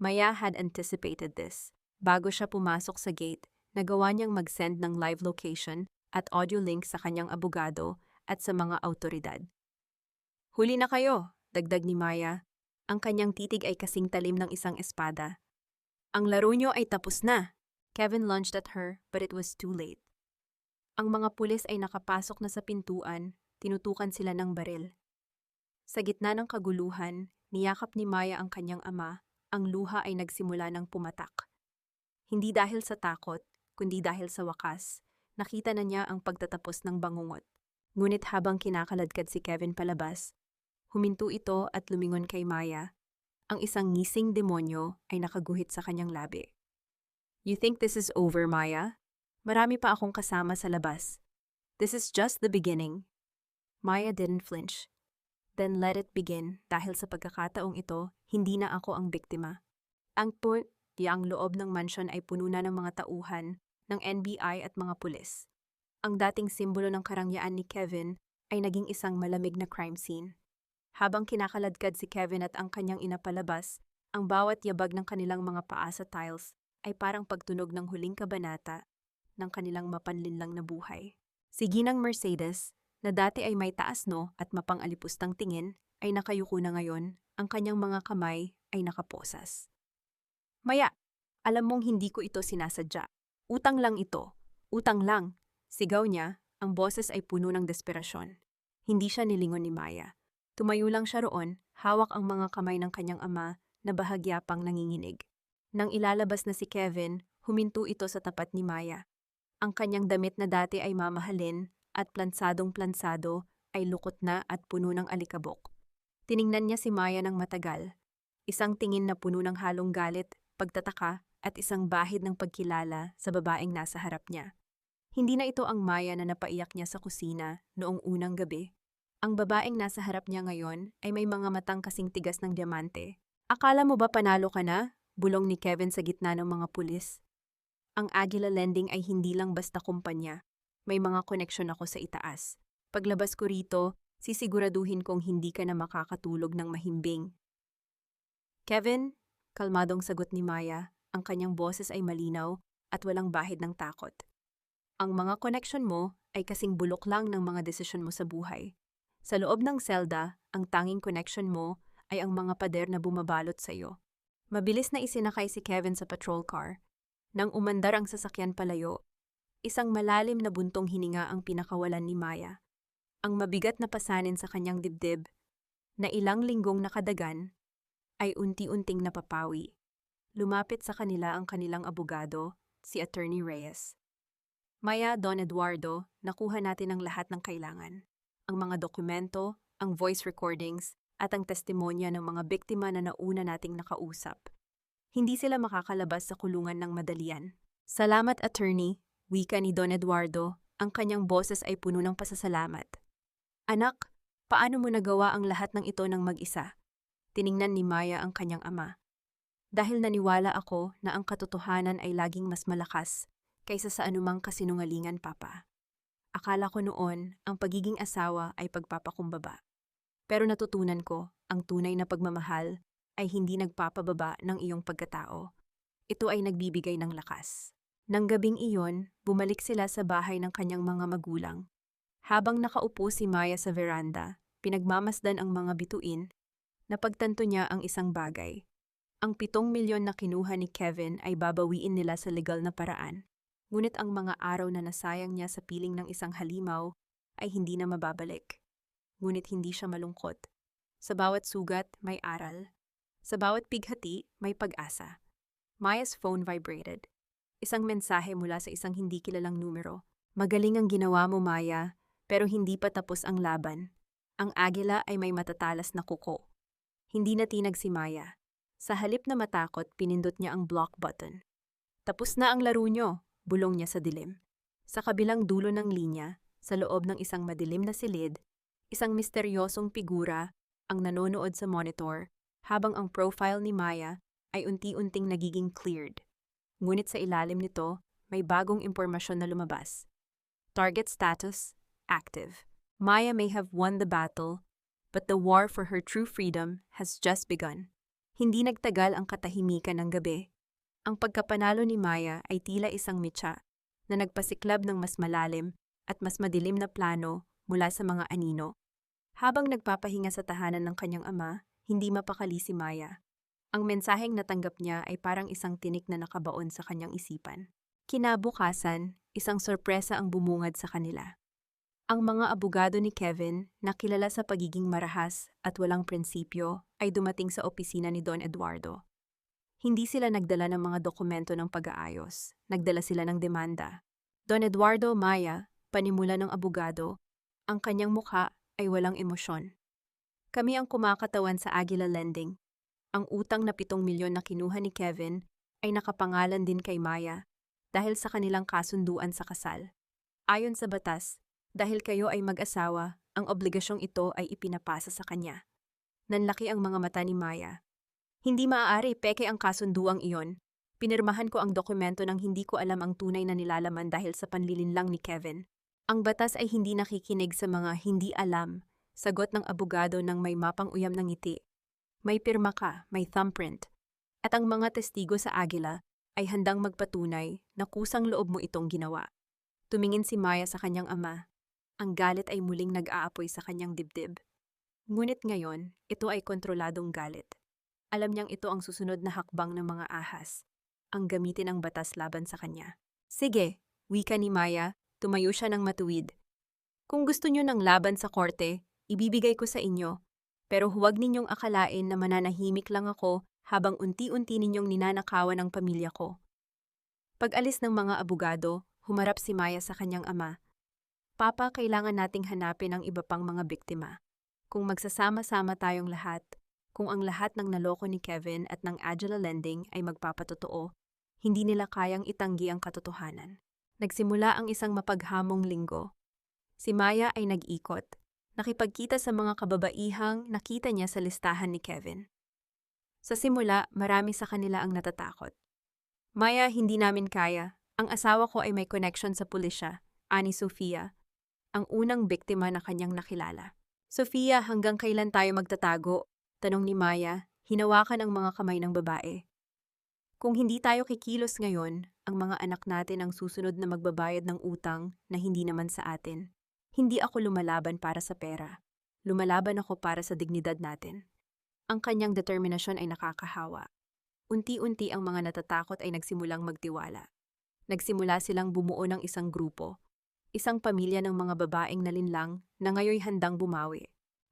Maya had anticipated this. Bago siya pumasok sa gate, nagawa niyang mag-send ng live location at audio link sa kanyang abogado at sa mga autoridad. Huli na kayo, dagdag ni Maya. Ang kanyang titig ay kasing talim ng isang espada. Ang laro niyo ay tapos na. Kevin lunged at her, but it was too late. Ang mga pulis ay nakapasok na sa pintuan, tinutukan sila ng baril. Sa gitna ng kaguluhan, niyakap ni Maya ang kanyang ama, ang luha ay nagsimula ng pumatak. Hindi dahil sa takot, kundi dahil sa wakas, nakita na niya ang pagtatapos ng bangungot. Ngunit habang kinakaladkad si Kevin palabas, huminto ito at lumingon kay Maya. Ang isang ngising demonyo ay nakaguhit sa kanyang labi. You think this is over, Maya? Marami pa akong kasama sa labas. This is just the beginning. Maya didn't flinch. Then let it begin dahil sa pagkakataong ito, hindi na ako ang biktima. Ang loob ng mansyon ay puno na ng mga tauhan, ng NBI at mga pulis. Ang dating simbolo ng karangyaan ni Kevin ay naging isang malamig na crime scene. Habang kinakaladkad si Kevin at ang kanyang ina palabas, ang bawat yabag ng kanilang mga paa sa tiles ay parang pagtunog ng huling kabanata ng kanilang mapanlinlang na buhay. Si Ginang Mercedes, na dati ay may taas-no at mapang-alipustang tingin, ay nakayuko na ngayon, ang kanyang mga kamay ay nakaposas. Maya, alam mong hindi ko ito sinasadya. Utang lang ito. Utang lang. Sigaw niya, ang boses ay puno ng desperasyon. Hindi siya nilingon ni Maya. Tumayo lang siya roon, hawak ang mga kamay ng kanyang ama na bahagya pang nanginginig. Nang ilalabas na si Kevin, huminto ito sa tapat ni Maya. Ang kanyang damit na dati ay mamahalin at plansadong-plansado ay lukot na at puno ng alikabok. Tiningnan niya si Maya ng matagal. Isang tingin na puno ng halong galit, pagtataka at isang bahid ng pagkilala sa babaeng nasa harap niya. Hindi na ito ang Maya na napaiyak niya sa kusina noong unang gabi. Ang babaeng nasa harap niya ngayon ay may mga matang kasing tigas ng diamante. Akala mo ba panalo ka na? Bulong ni Kevin sa gitna ng mga pulis. Ang Aguila Lending ay hindi lang basta kumpanya. May mga koneksyon ako sa itaas. Paglabas ko rito, sisiguraduhin kong hindi ka na makakatulog ng mahimbing. Kevin, kalmadong sagot ni Maya, ang kanyang boses ay malinaw at walang bahid ng takot. Ang mga koneksyon mo ay kasing bulok lang ng mga desisyon mo sa buhay. Sa loob ng selda, ang tanging connection mo ay ang mga pader na bumabalot sa iyo. Mabilis na isinakay si Kevin sa patrol car. Nang umandar ang sasakyan palayo, isang malalim na buntong hininga ang pinakawalan ni Maya. Ang mabigat na pasanin sa kanyang dibdib, na ilang linggong nakadagan, ay unti-unting napapawi. Lumapit sa kanila ang kanilang abogado, si Attorney Reyes. Maya, Don Eduardo, nakuha natin ang lahat ng kailangan. Ang mga dokumento, ang voice recordings, at ang testimonya ng mga biktima na nauna nating nakausap. Hindi sila makakalabas sa kulungan ng madalian. Salamat, Attorney, wika ni Don Eduardo, ang kanyang boses ay puno ng pasasalamat. Anak, paano mo nagawa ang lahat ng ito ng mag-isa? Tiningnan ni Maya ang kanyang ama. Dahil naniwala ako na ang katotohanan ay laging mas malakas kaysa sa anumang kasinungalingan, Papa. Akala ko noon ang pagiging asawa ay pagpapakumbaba. Pero natutunan ko, ang tunay na pagmamahal ay hindi nagpapababa ng iyong pagkatao. Ito ay nagbibigay ng lakas. Nang gabing iyon, bumalik sila sa bahay ng kanyang mga magulang. Habang nakaupo si Maya sa veranda, pinagmamasdan ang mga bituin, napagtanto niya ang isang bagay. Ang 7 milyon na kinuha ni Kevin ay babawiin nila sa legal na paraan. Ngunit ang mga araw na nasayang niya sa piling ng isang halimaw ay hindi na mababalik. Ngunit hindi siya malungkot. Sa bawat sugat, may aral. Sa bawat pighati, may pag-asa. Maya's phone vibrated. Isang mensahe mula sa isang hindi kilalang numero. Magaling ang ginawa mo, Maya, pero hindi pa tapos ang laban. Ang agila ay may matatalas na kuko. Hindi natinag si Maya. Sa halip na matakot, pinindot niya ang block button. Tapos na ang laro niyo, bulong niya sa dilim. Sa kabilang dulo ng linya, sa loob ng isang madilim na silid, isang misteryosong figura ang nanonood sa monitor habang ang profile ni Maya ay unti-unting nagiging cleared. Ngunit sa ilalim nito, may bagong impormasyon na lumabas. Target status, active. Maya may have won the battle, but the war for her true freedom has just begun. Hindi nagtagal ang katahimikan ng gabi. Ang pagkapanalo ni Maya ay tila isang mitsa na nagpasiklab ng mas malalim at mas madilim na plano mula sa mga anino. Habang nagpapahinga sa tahanan ng kanyang ama, hindi mapakali si Maya. Ang mensaheng natanggap niya ay parang isang tinik na nakabaon sa kanyang isipan. Kinabukasan, isang sorpresa ang bumungad sa kanila. Ang mga abogado ni Kevin, na kilala sa pagiging marahas at walang prinsipyo, ay dumating sa opisina ni Don Eduardo. Hindi sila nagdala ng mga dokumento ng pag-aayos. Nagdala sila ng demanda. Don Eduardo, Maya, panimula ng abogado, ang kanyang mukha ay walang emosyon. Kami ang kumakatawan sa Aguila Lending. Ang utang na 7 milyon na kinuha ni Kevin ay nakapangalan din kay Maya dahil sa kanilang kasunduan sa kasal. Ayon sa batas, dahil kayo ay mag-asawa, ang obligasyong ito ay ipinapasa sa kanya. Nanlaki ang mga mata ni Maya. Hindi maaari, peke ang kasunduang iyon. Pinirmahan ko ang dokumento nang hindi ko alam ang tunay na nilalaman dahil sa panlilinlang ni Kevin. Ang batas ay hindi nakikinig sa mga hindi alam, sagot ng abogado ng may mapang uyam ng ngiti. May pirma ka, may thumbprint. At ang mga testigo sa Aguila ay handang magpatunay na kusang loob mo itong ginawa. Tumingin si Maya sa kanyang ama. Ang galit ay muling nag-aapoy sa kanyang dibdib. Ngunit ngayon, ito ay kontroladong galit. Alam niyang ito ang susunod na hakbang ng mga ahas, ang gamitin ang batas laban sa kanya. Sige, wika ni Maya, tumayo siya ng matuwid. Kung gusto niyo ng laban sa korte, ibibigay ko sa inyo. Pero huwag ninyong akalain na mananahimik lang ako habang unti-unti ninyong ninanakawan ang pamilya ko. Pag-alis ng mga abogado, humarap si Maya sa kanyang ama. Papa, kailangan nating hanapin ang iba pang mga biktima. Kung magsasama-sama tayong lahat, kung ang lahat ng naloko ni Kevin at ng Agila Lending ay magpapatotoo, hindi nila kayang itanggi ang katotohanan. Nagsimula ang isang mapaghamong linggo. Si Maya ay nag-ikot. Nakipagkita sa mga kababaihang nakita niya sa listahan ni Kevin. Sa simula, marami sa kanila ang natatakot. Maya, hindi namin kaya. Ang asawa ko ay may connection sa pulisya, ani Sofia, ang unang biktima na kanyang nakilala. Sofia, hanggang kailan tayo magtatago? Tanong ni Maya, hinawakan ang mga kamay ng babae. Kung hindi tayo kikilos ngayon, ang mga anak natin ang susunod na magbabayad ng utang na hindi naman sa atin. Hindi ako lumalaban para sa pera. Lumalaban ako para sa dignidad natin. Ang kanyang determinasyon ay nakakahawa. Unti-unti ang mga natatakot ay nagsimulang magtiwala. Nagsimula silang bumuo ng isang grupo. Isang pamilya ng mga babaeng nalinlang na ngayoy handang bumawi.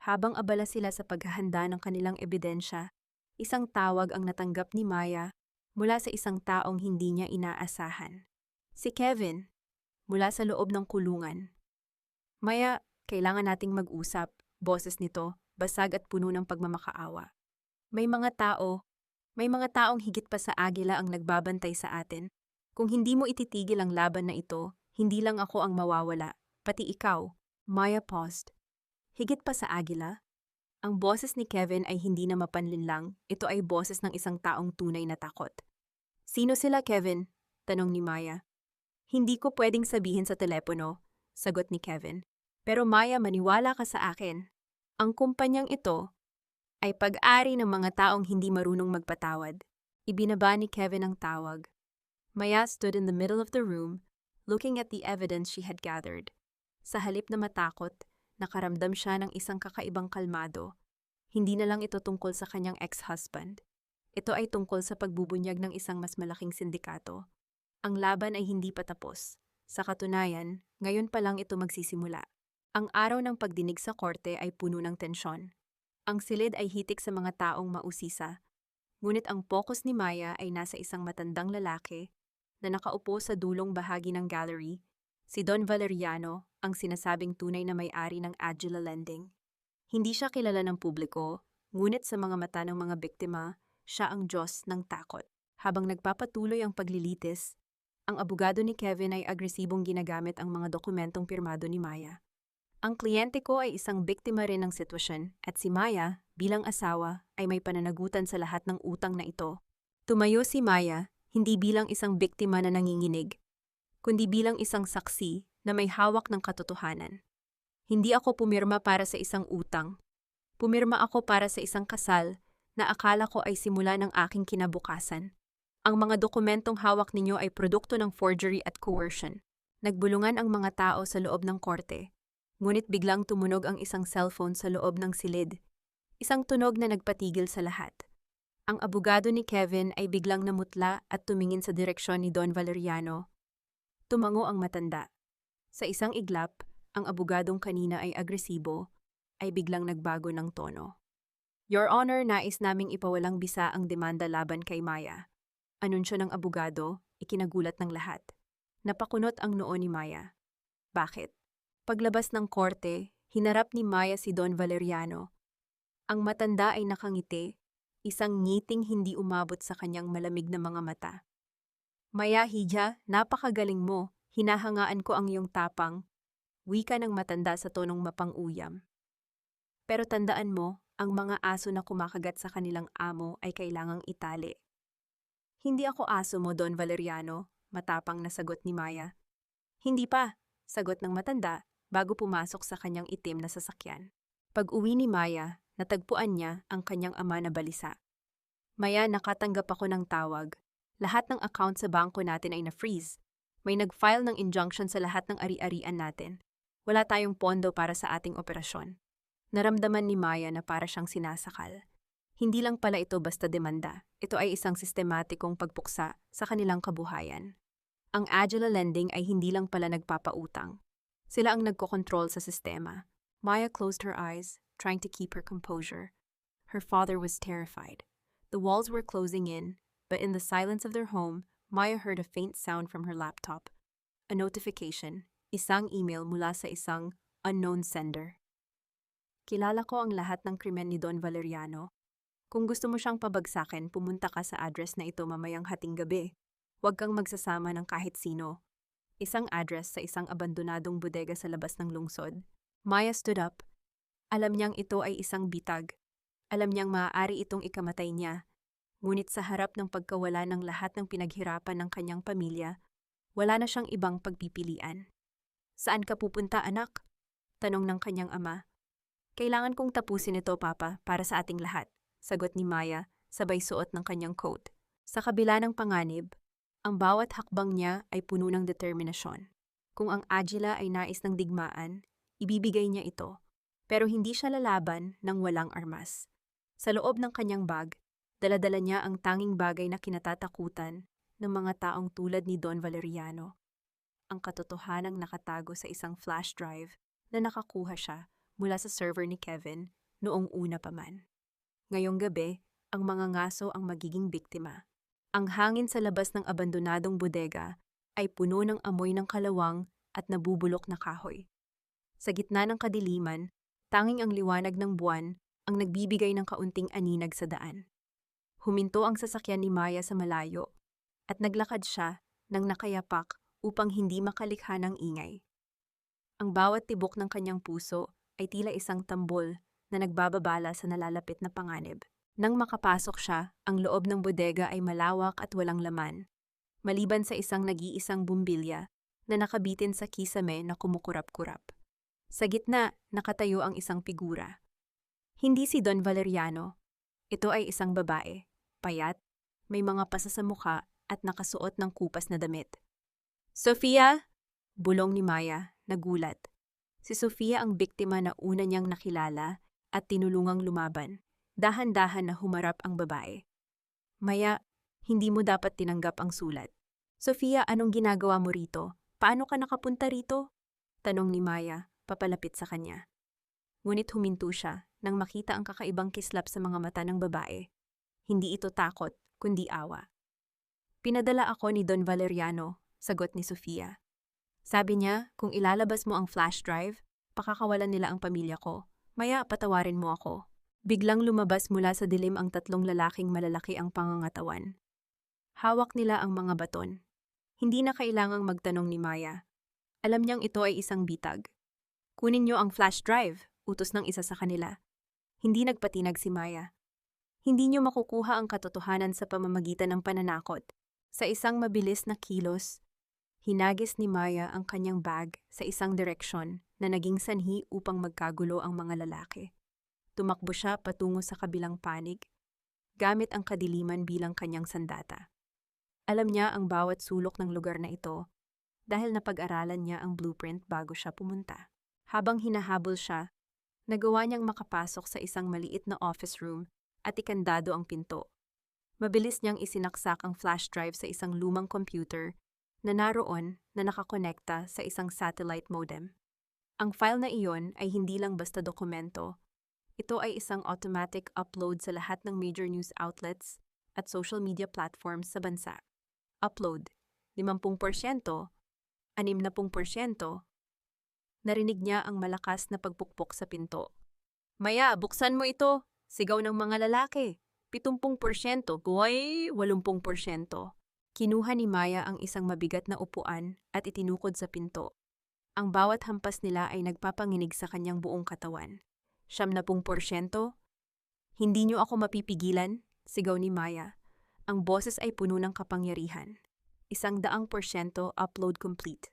Habang abala sila sa paghahanda ng kanilang ebidensya, isang tawag ang natanggap ni Maya mula sa isang taong hindi niya inaasahan. Si Kevin, mula sa loob ng kulungan. Maya, kailangan nating mag-usap, boses nito, basag at puno ng pagmamakaawa. May mga taong higit pa sa agila ang nagbabantay sa atin. Kung hindi mo ititigil ang laban na ito, hindi lang ako ang mawawala, pati ikaw. Maya paused. Higit pa sa agila? Ang boses ni Kevin ay hindi na mapanlinlang, ito ay boses ng isang taong tunay na takot. Sino sila, Kevin? Tanong ni Maya. Hindi ko pwedeng sabihin sa telepono, sagot ni Kevin. Pero Maya, maniwala ka sa akin. Ang kumpanyang ito ay pag-ari ng mga taong hindi marunong magpatawad. Ibinaba ni Kevin ang tawag. Maya stood in the middle of the room, looking at the evidence she had gathered. Sa halip na matakot, nakaramdam siya ng isang kakaibang kalmado. Hindi na lang ito tungkol sa kanyang ex-husband. Ito ay tungkol sa pagbubunyag ng isang mas malaking sindikato. Ang laban ay hindi pa tapos. Sa katunayan, ngayon pa lang ito magsisimula. Ang araw ng pagdinig sa korte ay puno ng tensyon. Ang silid ay hitik sa mga taong mausisa. Ngunit ang focus ni Maya ay nasa isang matandang lalaki na nakaupo sa dulong bahagi ng gallery, si Don Valeriano, ang sinasabing tunay na may-ari ng Agila Lending. Hindi siya kilala ng publiko, ngunit sa mga mata ng mga biktima, siya ang Diyos ng takot. Habang nagpapatuloy ang paglilitis, ang abogado ni Kevin ay agresibong ginagamit ang mga dokumentong pirmado ni Maya. Ang kliyente ko ay isang biktima rin ng sitwasyon at si Maya, bilang asawa, ay may pananagutan sa lahat ng utang na ito. Tumayo si Maya, hindi bilang isang biktima na nanginginig, kundi bilang isang saksi na may hawak ng katotohanan. Hindi ako pumirma para sa isang utang. Pumirma ako para sa isang kasal na akala ko ay simula ng aking kinabukasan. Ang mga dokumentong hawak ninyo ay produkto ng forgery at coercion. Nagbulungan ang mga tao sa loob ng korte, ngunit biglang tumunog ang isang cellphone sa loob ng silid. Isang tunog na nagpatigil sa lahat. Ang abogado ni Kevin ay biglang namutla at tumingin sa direksyon ni Don Valeriano. Tumango ang matanda. Sa isang iglap, ang abogadong kanina ay agresibo, ay biglang nagbago ng tono. Your Honor, nais naming ipawalang bisa ang demanda laban kay Maya. Anunsyo ng abogado, ikinagulat ng lahat. Napakunot ang noo ni Maya. Bakit? Paglabas ng korte, hinarap ni Maya si Don Valeriano. Ang matanda ay nakangiti, isang ngiting hindi umabot sa kanyang malamig na mga mata. Maya Hija, napakagaling mo, hinahangaan ko ang iyong tapang, wika ng matanda sa tonong mapang-uyam. Pero tandaan mo, ang mga aso na kumakagat sa kanilang amo ay kailangang itali. Hindi ako aso mo, Don Valeriano, matapang na sagot ni Maya. Hindi pa, sagot ng matanda bago pumasok sa kanyang itim na sasakyan. Pag-uwi ni Maya, natagpuan niya ang kanyang ama na balisa. Maya, nakatanggap ako ng tawag. Lahat ng account sa bangko natin ay na-freeze. May nag-file ng injunction sa lahat ng ari-arian natin. Wala tayong pondo para sa ating operasyon. Naramdaman ni Maya na para siyang sinasakal. Hindi lang pala ito basta demanda. Ito ay isang sistematikong pagpuksa sa kanilang kabuhayan. Ang Agila Lending ay hindi lang pala nagpapautang. Sila ang nagkokontrol sa sistema. Maya closed her eyes, trying to keep her composure. Her father was terrified. The walls were closing in, but in the silence of their home, Maya heard a faint sound from her laptop. A notification, isang email mula sa isang unknown sender. Kilala ko ang lahat ng krimen ni Don Valeriano. Kung gusto mo siyang pabagsakin, pumunta ka sa address na ito mamayang hating gabi. Huwag kang magsasama ng kahit sino. Isang address sa isang abandonadong bodega sa labas ng lungsod. Maya stood up. Alam niyang ito ay isang bitag. Alam niyang maaari itong ikamatay niya. Ngunit sa harap ng pagkawala ng lahat ng pinaghirapan ng kanyang pamilya, wala na siyang ibang pagpipilian. Saan ka pupunta, anak? Tanong ng kanyang ama. Kailangan kong tapusin ito, Papa, para sa ating lahat, sagot ni Maya, sabay suot ng kanyang coat. Sa kabila ng panganib, ang bawat hakbang niya ay puno ng determinasyon. Kung ang Agila ay nais ng digmaan, ibibigay niya ito. Pero hindi siya lalaban ng walang armas. Sa loob ng kanyang bag, dala-dala niya ang tanging bagay na kinatatakutan ng mga taong tulad ni Don Valeriano. Ang katotohanang nakatago sa isang flash drive na nakakuha siya mula sa server ni Kevin noong una pa man. Ngayong gabi, ang mga ngaso ang magiging biktima. Ang hangin sa labas ng abandonadong bodega ay puno ng amoy ng kalawang at nabubulok na kahoy. Sa gitna ng kadiliman, tanging ang liwanag ng buwan ang nagbibigay ng kaunting aninag sa daan. Huminto ang sasakyan ni Maya sa malayo at naglakad siya ng nakayapak upang hindi makalikha ng ingay. Ang bawat tibok ng kanyang puso ay tila isang tambol na nagbababala sa nalalapit na panganib. Nang makapasok siya, ang loob ng bodega ay malawak at walang laman, maliban sa isang nag-iisang bumbilya na nakabitin sa kisame na kumukurap-kurap. Sa gitna, nakatayo ang isang figura. Hindi si Don Valeriano. Ito ay isang babae, payat, may mga pasa sa mukha at nakasuot ng kupas na damit. Sofia! Bulong ni Maya, nagulat. Si Sofia ang biktima na una niyang nakilala at tinulungang lumaban. Dahan-dahan na humarap ang babae. Maya, hindi mo dapat tinanggap ang sulat. Sofia, anong ginagawa mo rito? Paano ka nakapunta rito? Tanong ni Maya, papalapit sa kanya. Ngunit huminto siya nang makita ang kakaibang kislap sa mga mata ng babae. Hindi ito takot, kundi awa. Pinadala ako ni Don Valeriano, sagot ni Sofia. Sabi niya, kung ilalabas mo ang flash drive, pakakawalan nila ang pamilya ko. Maya, patawarin mo ako. Biglang lumabas mula sa dilim ang tatlong lalaking malalaki ang pangangatawan. Hawak nila ang mga baton. Hindi na kailangang magtanong ni Maya. Alam niyang ito ay isang bitag. Kunin niyo ang flash drive, utos ng isa sa kanila. Hindi nagpatinag si Maya. Hindi niyo makukuha ang katotohanan sa pamamagitan ng pananakot. Sa isang mabilis na kilos, hinagis ni Maya ang kanyang bag sa isang direksyon na naging sanhi upang magkagulo ang mga lalaki. Tumakbo siya patungo sa kabilang panig, gamit ang kadiliman bilang kanyang sandata. Alam niya ang bawat sulok ng lugar na ito dahil napag-aralan niya ang blueprint bago siya pumunta. Habang hinahabol siya, nagawa niyang makapasok sa isang maliit na office room at ikandado ang pinto. Mabilis niyang isinaksak ang flash drive sa isang lumang computer na naroon na nakakonekta sa isang satellite modem. Ang file na iyon ay hindi lang basta dokumento. Ito ay isang automatic upload sa lahat ng major news outlets at social media platforms sa bansa. Upload, 50%, 60%. Narinig niya ang malakas na pagpukpok sa pinto. Maya, buksan mo ito! Sigaw ng mga lalaki. 70%, guway, 80%. Kinuha ni Maya ang isang mabigat na upuan at itinukod sa pinto. Ang bawat hampas nila ay nagpapanginig sa kanyang buong katawan. 70%? Hindi niyo ako mapipigilan, sigaw ni Maya. Ang boses ay puno ng kapangyarihan. 100% upload complete.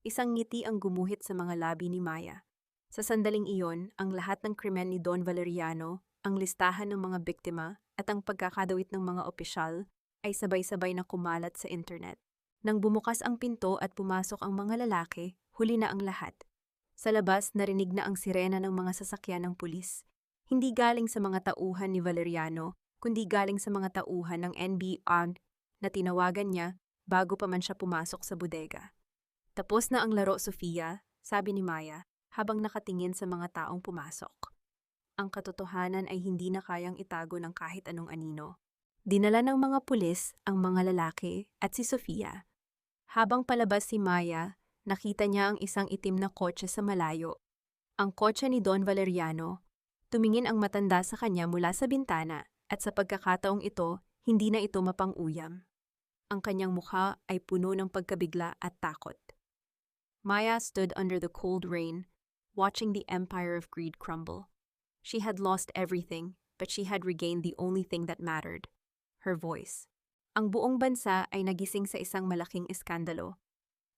Isang ngiti ang gumuhit sa mga labi ni Maya. Sa sandaling iyon, ang lahat ng krimen ni Don Valeriano, ang listahan ng mga biktima at ang pagkakadawit ng mga opisyal ay sabay-sabay na kumalat sa internet. Nang bumukas ang pinto at pumasok ang mga lalaki, huli na ang lahat. Sa labas, narinig na ang sirena ng mga sasakyan ng pulis. Hindi galing sa mga tauhan ni Valeriano, kundi galing sa mga tauhan ng NBI na tinawagan niya bago pa man siya pumasok sa bodega. Tapos na ang laro, Sofia, sabi ni Maya habang nakatingin sa mga taong pumasok. Ang katotohanan ay hindi na kayang itago ng kahit anong anino. Dinala ng mga pulis ang mga lalaki at si Sofia. Habang palabas si Maya, nakita niya ang isang itim na kotse sa malayo. Ang kotse ni Don Valeriano. Tumingin ang matanda sa kanya mula sa bintana at sa pagkakataong ito, hindi na ito mapang-uyam. Ang kanyang mukha ay puno ng pagkabigla at takot. Maya stood under the cold rain, watching the empire of greed crumble. She had lost everything, but she had regained the only thing that mattered, her voice. Ang buong bansa ay nagising sa isang malaking iskandalo.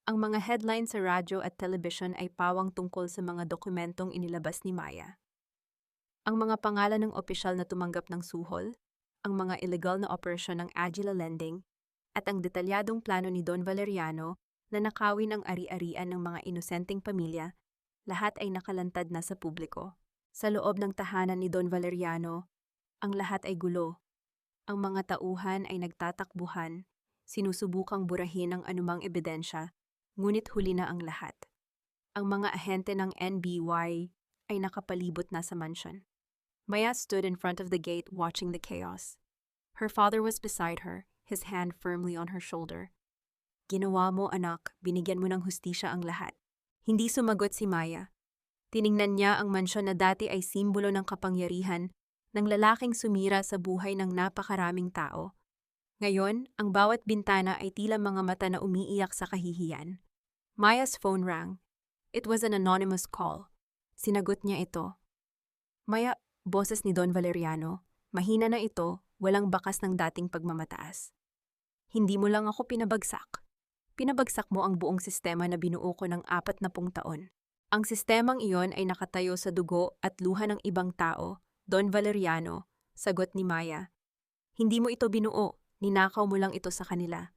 Ang mga headlines sa radyo at television ay pawang tungkol sa mga dokumentong inilabas ni Maya. Ang mga pangalan ng opisyal na tumanggap ng suhol, ang mga illegal na operasyon ng Agila Lending, at ang detalyadong plano ni Don Valeriano na nakawin ang ari-arian ng mga inosenteng pamilya, lahat ay nakalantad na sa publiko. Sa loob ng tahanan ni Don Valeriano, ang lahat ay gulo. Ang mga tauhan ay nagtatakbuhan, sinusubukang burahin ang anumang ebidensya, ngunit huli na ang lahat. Ang mga ahente ng NBI ay nakapalibot na sa mansyon. Maya stood in front of the gate watching the chaos. Her father was beside her, his hand firmly on her shoulder. Ginawa mo, anak, binigyan mo ng hustisya ang lahat. Hindi sumagot si Maya. Tiningnan niya ang mansyon na dati ay simbolo ng kapangyarihan ng lalaking sumira sa buhay ng napakaraming tao. Ngayon, ang bawat bintana ay tila mga mata na umiiyak sa kahihiyan. Maya's phone rang. It was an anonymous call. Sinagot niya ito. Maya, boses ni Don Valeriano. Mahina na ito, walang bakas ng dating pagmamataas. Hindi mo lang ako pinabagsak. Pinabagsak mo ang buong sistema na binuo ko ng 40 taon. Ang sistemang iyon ay nakatayo sa dugo at luha ng ibang tao, Don Valeriano, sagot ni Maya. Hindi mo ito binuo, ninakaw mo lang ito sa kanila.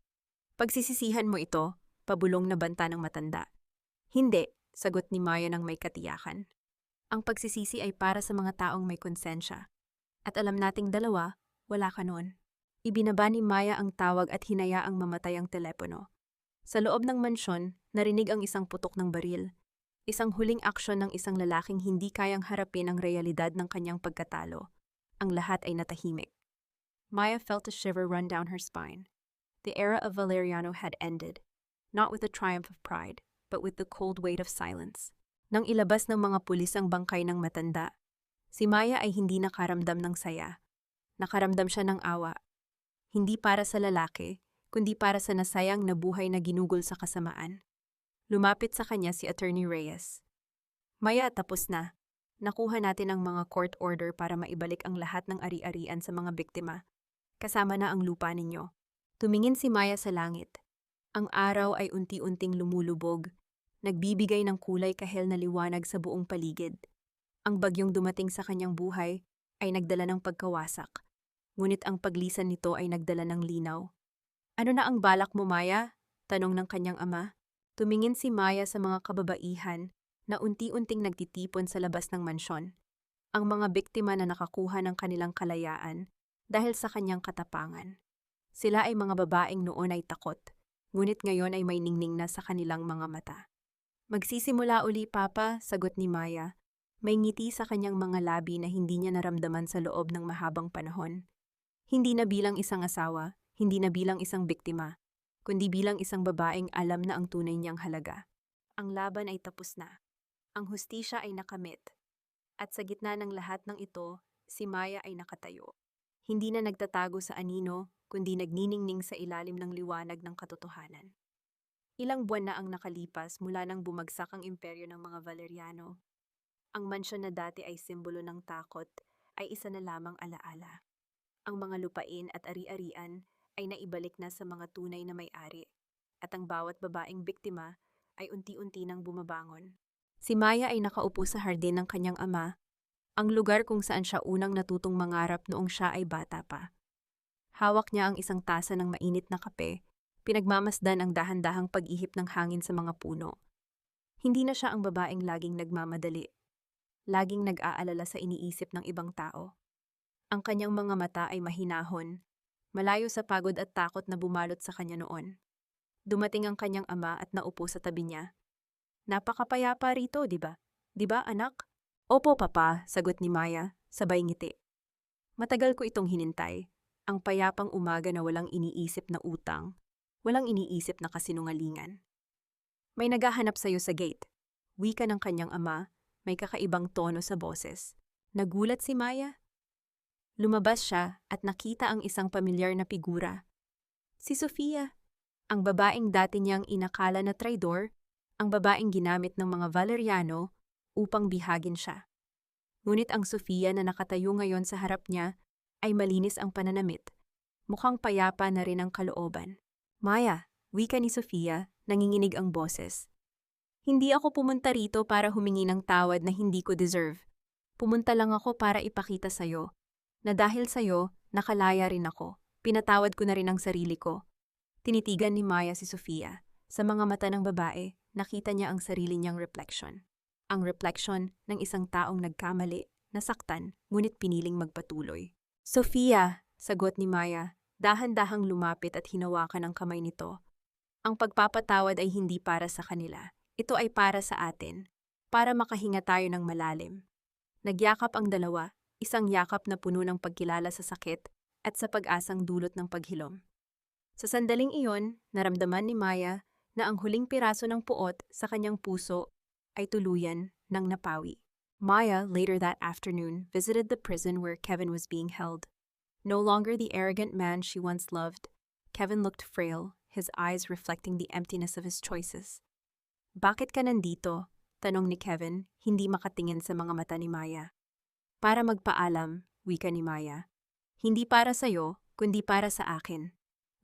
Pagsisisihan mo ito, pabulong na banta ng matanda. Hindi, sagot ni Maya ng may katiyakan. Ang pagsisisi ay para sa mga taong may konsensya. At alam nating dalawa, wala ka noon. Ibinaba ni Maya ang tawag at hinayaang mamatay ang telepono. Sa loob ng mansyon, narinig ang isang putok ng baril. Isang huling aksyon ng isang lalaking hindi kayang harapin ang realidad ng kanyang pagkatalo. Ang lahat ay natahimik. Maya felt a shiver run down her spine. The era of Valeriano had ended, not with the triumph of pride, but with the cold weight of silence. Nang ilabas ng mga pulis ang bangkay ng matanda, si Maya ay hindi nakaramdam ng saya. Nakaramdam siya ng awa. Hindi para sa lalaki, kundi para sa nasayang na buhay na ginugol sa kasamaan. Lumapit sa kanya si Attorney Reyes. Maya, tapos na. Nakuha natin ang mga court order para maibalik ang lahat ng ari-arian sa mga biktima. Kasama na ang lupa ninyo. Tumingin si Maya sa langit. Ang araw ay unti-unting lumulubog, nagbibigay ng kulay kahel na liwanag sa buong paligid. Ang bagyong dumating sa kanyang buhay ay nagdala ng pagkawasak, ngunit ang paglisan nito ay nagdala ng linaw. Ano na ang balak mo, Maya? Tanong ng kanyang ama. Tumingin si Maya sa mga kababaihan na unti-unting nagtitipon sa labas ng mansyon. Ang mga biktima na nakakuha ng kanilang kalayaan dahil sa kanyang katapangan. Sila ay mga babaeng noon ay takot, ngunit ngayon ay may ningning na sa kanilang mga mata. Magsisimula uli, Papa, sagot ni Maya. May ngiti sa kanyang mga labi na hindi niya naramdaman sa loob ng mahabang panahon. Hindi na bilang isang asawa, hindi na bilang isang biktima, kundi bilang isang babaeng alam na ang tunay niyang halaga. Ang laban ay tapos na. Ang hustisya ay nakamit. At sa gitna ng lahat ng ito, si Maya ay nakatayo. Hindi na nagtatago sa anino, kundi nagniningning sa ilalim ng liwanag ng katotohanan. Ilang buwan na ang nakalipas mula nang bumagsak ang imperyo ng mga Valeriano. Ang mansyon na dati ay simbolo ng takot ay isa na lamang alaala. Ang mga lupain at ari-arian ay naibalik na sa mga tunay na may-ari, at ang bawat babaeng biktima ay unti-unti nang bumabangon. Si Maya ay nakaupo sa hardin ng kanyang ama, ang lugar kung saan siya unang natutong mangarap noong siya ay bata pa. Hawak niya ang isang tasa ng mainit na kape, pinagmamasdan ang dahan-dahang pag-ihip ng hangin sa mga puno. Hindi na siya ang babaeng laging nagmamadali, laging nag-aalala sa iniisip ng ibang tao. Ang kanyang mga mata ay mahinahon, malayo sa pagod at takot na bumalot sa kanya noon. Dumating ang kanyang ama at naupo sa tabi niya. Napakapayapa rito, di ba? Di ba, anak? Opo, papa, sagot ni Maya, sabay ngiti. Matagal ko itong hinintay. Ang payapang umaga na walang iniisip na utang, walang iniisip na kasinungalingan. May naghahanap sa'yo sa gate. Wika ng kanyang ama, may kakaibang tono sa boses. Nagulat si Maya. Lumabas siya at nakita ang isang pamilyar na figura. Si Sofia, ang babaeng dati niyang inakala na traidor, ang babaeng ginamit ng mga Valeriano upang bihagin siya. Ngunit ang Sofia na nakatayo ngayon sa harap niya ay malinis ang pananamit. Mukhang payapa na rin ang kalooban. Maya, wika ni Sofia, nanginginig ang boses. Hindi ako pumunta rito para humingi ng tawad na hindi ko deserve. Pumunta lang ako para ipakita sa'yo na dahil sa'yo, nakalaya rin ako. Pinatawad ko na rin ang sarili ko. Tinitigan ni Maya si Sofia. Sa mga mata ng babae, nakita niya ang sarili niyang reflection. Ang reflection ng isang taong nagkamali, nasaktan, ngunit piniling magpatuloy. Sofia, sagot ni Maya, dahan-dahang lumapit at hinawakan ang kamay nito. Ang pagpapatawad ay hindi para sa kanila. Ito ay para sa atin, para makahinga tayo ng malalim. Nagyakap ang dalawa, isang yakap na puno ng pagkilala sa sakit at sa pag-asang dulot ng paghilom. Sa sandaling iyon, naramdaman ni Maya na ang huling piraso ng puot sa kanyang puso ay tuluyan ng napawi. Maya, later that afternoon, visited the prison where Kevin was being held. No longer the arrogant man she once loved, Kevin looked frail, his eyes reflecting the emptiness of his choices. Bakit ka nandito? Tanong ni Kevin, hindi makatingin sa mga mata ni Maya. Para magpaalam, wika ni Maya. Hindi para sa'yo, kundi para sa akin.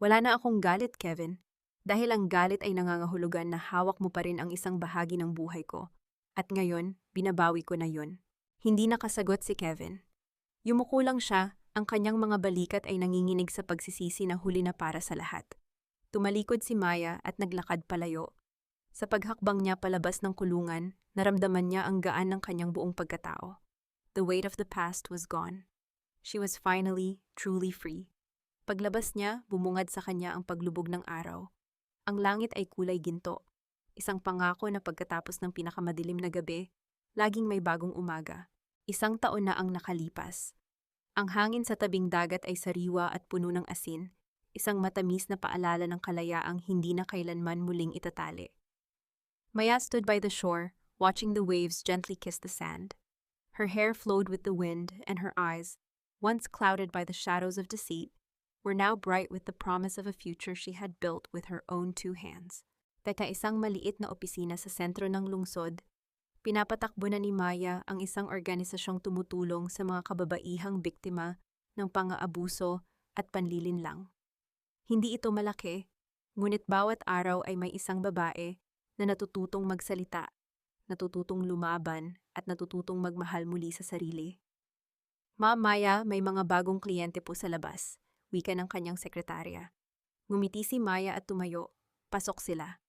Wala na akong galit, Kevin. Dahil ang galit ay nangangahulugan na hawak mo pa rin ang isang bahagi ng buhay ko. At ngayon, binabawi ko na yun. Hindi nakasagot si Kevin. Yumuko lang siya, ang kanyang mga balikat ay nanginginig sa pagsisisi na huli na para sa lahat. Tumalikod si Maya at naglakad palayo. Sa paghakbang niya palabas ng kulungan, naramdaman niya ang gaan ng kanyang buong pagkatao. The weight of the past was gone. She was finally, truly free. Paglabas niya, bumungad sa kanya ang paglubog ng araw. Ang langit ay kulay ginto. Isang pangako na pagkatapos ng pinakamadilim na gabi, laging may bagong umaga. Isang taon na ang nakalipas. Ang hangin sa tabing dagat ay sariwa at puno ng asin, isang matamis na paalala ng kalayaang hindi na kailanman muling itatali. Maya stood by the shore, watching the waves gently kiss the sand. Her hair flowed with the wind, and her eyes, once clouded by the shadows of deceit, were now bright with the promise of a future she had built with her own two hands. Teka isang maliit na opisina sa sentro ng lungsod, pinapatakbo na ni Maya ang isang organisasyong tumutulong sa mga kababaihang biktima ng pang-aabuso at panlilinlang. Hindi ito malaki, ngunit bawat araw ay may isang babae na natututong magsalita, natututong lumaban at natututong magmahal muli sa sarili. Ma'am Maya, may mga bagong kliyente po sa labas, wika ng kanyang sekretarya. Ngumiti si Maya at tumayo. Pasok sila.